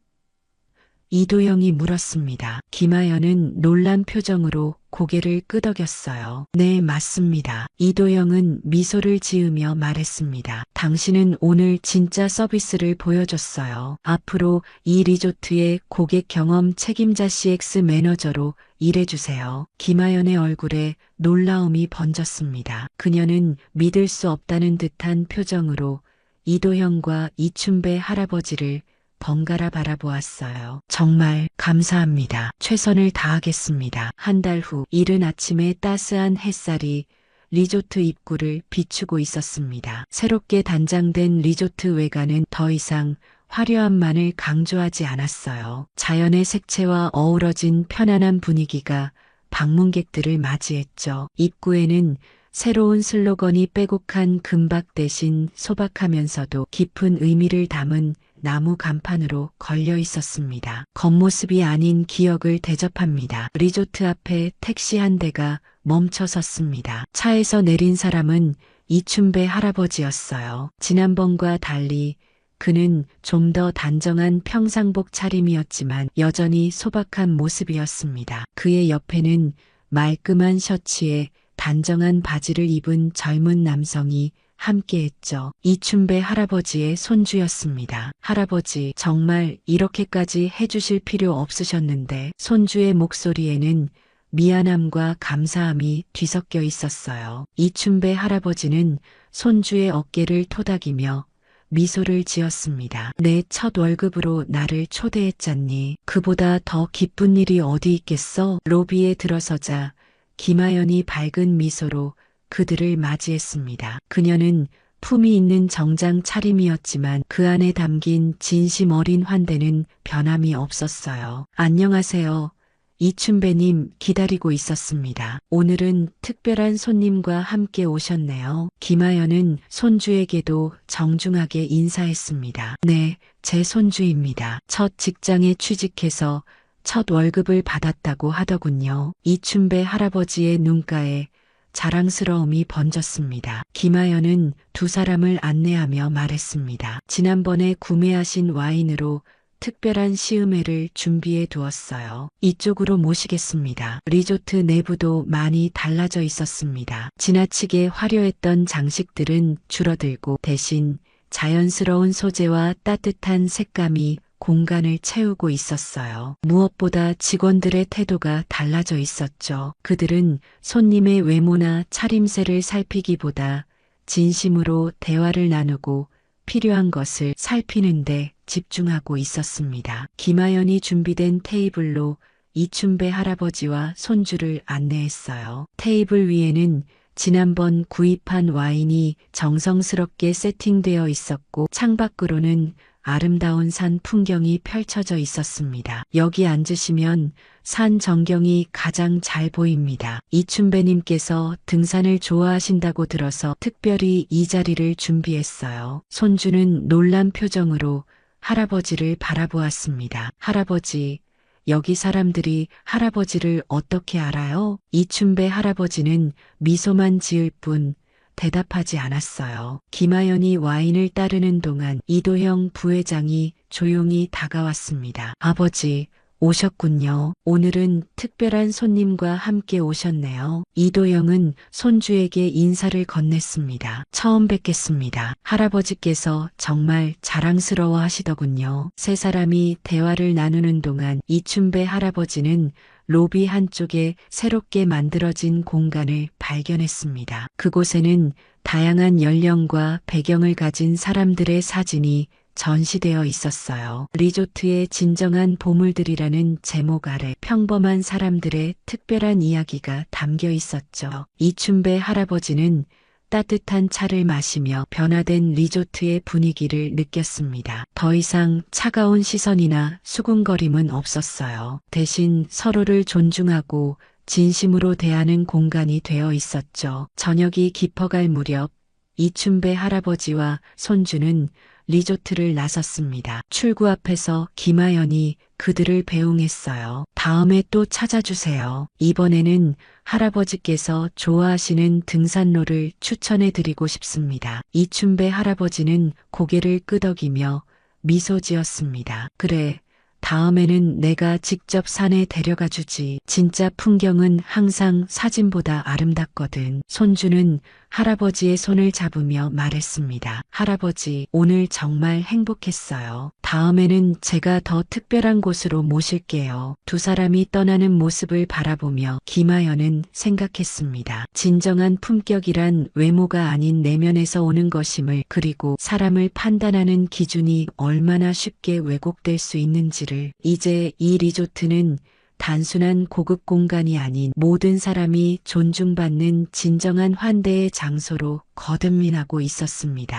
이도영이 물었습니다. 김하연은 놀란 표정으로 고개를 끄덕였어요. 네, 맞습니다. 이도영은 미소를 지으며 말했습니다. 당신은 오늘 진짜 서비스를 보여줬어요. 앞으로 이 리조트의 고객 경험 책임자 CX 매니저로 일해주세요. 김하연의 얼굴에 놀라움이 번졌습니다. 그녀는 믿을 수 없다는 듯한 표정으로 이도영과 이춘배 할아버지를 번갈아 바라보았어요. 정말 감사합니다. 최선을 다하겠습니다. 한 달 후 이른 아침에 따스한 햇살이 리조트 입구를 비추고 있었습니다. 새롭게 단장된 리조트 외관은 더 이상 화려함만을 강조하지 않았어요. 자연의 색채와 어우러진 편안한 분위기가 방문객들을 맞이했죠. 입구에는 새로운 슬로건이 빼곡한 금박 대신 소박하면서도 깊은 의미를 담은 나무 간판으로 걸려 있었습니다. 겉모습이 아닌 기억을 대접합니다. 리조트 앞에 택시 한 대가 멈춰 섰습니다. 차에서 내린 사람은 이춘배 할아버지였어요. 지난번과 달리 그는 좀 더 단정한 평상복 차림이었지만 여전히 소박한 모습이었습니다. 그의 옆에는 말끔한 셔츠에 단정한 바지를 입은 젊은 남성이 함께했죠. 이춘배 할아버지의 손주였습니다. 할아버지, 정말 이렇게까지 해주실 필요 없으셨는데. 손주의 목소리에는 미안함과 감사함이 뒤섞여 있었어요. 이춘배 할아버지는 손주의 어깨를 토닥이며 미소를 지었습니다. 내 첫 월급으로 나를 초대했잖니. 그보다 더 기쁜 일이 어디 있겠어? 로비에 들어서자 김하연이 밝은 미소로 그들을 맞이했습니다. 그녀는 품이 있는 정장 차림이었지만 그 안에 담긴 진심 어린 환대는 변함이 없었어요. 안녕하세요. 이춘배님, 기다리고 있었습니다. 오늘은 특별한 손님과 함께 오셨네요. 김하연은 손주에게도 정중하게 인사했습니다. 네, 제 손주입니다. 첫 직장에 취직해서 첫 월급을 받았다고 하더군요. 이춘배 할아버지의 눈가에 자랑스러움이 번졌습니다. 김하연은 두 사람을 안내하며 말했습니다. 지난번에 구매하신 와인으로 특별한 시음회를 준비해 두었어요. 이쪽으로 모시겠습니다. 리조트 내부도 많이 달라져 있었습니다. 지나치게 화려했던 장식들은 줄어들고 대신 자연스러운 소재와 따뜻한 색감이 공간을 채우고 있었어요. 무엇보다 직원들의 태도가 달라져 있었죠. 그들은 손님의 외모나 차림새를 살피기보다 진심으로 대화를 나누고 필요한 것을 살피는데 집중하고 있었습니다. 김하연이 준비된 테이블로 이춘배 할아버지와 손주를 안내했어요. 테이블 위에는 지난번 구입한 와인이 정성스럽게 세팅되어 있었고 창밖으로는 아름다운 산 풍경이 펼쳐져 있었습니다. 여기 앉으시면 산 전경이 가장 잘 보입니다. 이춘배님께서 등산을 좋아하신다고 들어서 특별히 이 자리를 준비했어요. 손주는 놀란 표정으로 할아버지를 바라보았습니다. 할아버지, 여기 사람들이 할아버지를 어떻게 알아요? 이춘배 할아버지는 미소만 지을 뿐 대답하지 않았어요. 김하연이 와인을 따르는 동안 이도형 부회장이 조용히 다가왔습니다. 아버지, 오셨군요. 오늘은 특별한 손님과 함께 오셨네요. 이도영은 손주에게 인사를 건넸습니다. 처음 뵙겠습니다. 할아버지께서 정말 자랑스러워 하시더군요. 세 사람이 대화를 나누는 동안 이춘배 할아버지는 로비 한쪽에 새롭게 만들어진 공간을 발견했습니다. 그곳에는 다양한 연령과 배경을 가진 사람들의 사진이 전시되어 있었어요. 리조트의 진정한 보물들이라는 제목 아래 평범한 사람들의 특별한 이야기가 담겨 있었죠. 이춘배 할아버지는 따뜻한 차를 마시며 변화된 리조트의 분위기를 느꼈습니다. 더 이상 차가운 시선이나 수군거림은 없었어요. 대신 서로를 존중하고 진심으로 대하는 공간이 되어 있었죠. 저녁이 깊어갈 무렵 이춘배 할아버지와 손주는 리조트를 나섰습니다. 출구 앞에서 김하연이 그들을 배웅했어요. 다음에 또 찾아주세요. 이번에는 할아버지께서 좋아하시는 등산로를 추천해 드리고 싶습니다. 이춘배 할아버지는 고개를 끄덕이며 미소 지었습니다. 그래, 다음에는 내가 직접 산에 데려가 주지. 진짜 풍경은 항상 사진보다 아름답거든. 손주는 할아버지의 손을 잡으며 말했습니다. 할아버지, 오늘 정말 행복했어요. 다음에는 제가 더 특별한 곳으로 모실게요. 두 사람이 떠나는 모습을 바라보며 김하연은 생각했습니다. 진정한 품격이란 외모가 아닌 내면에서 오는 것임을, 그리고 사람을 판단하는 기준이 얼마나 쉽게 왜곡될 수 있는지를. 이제 이 리조트는 단순한 고급 공간이 아닌 모든 사람이 존중받는 진정한 환대의 장소로 거듭나고 있었습니다.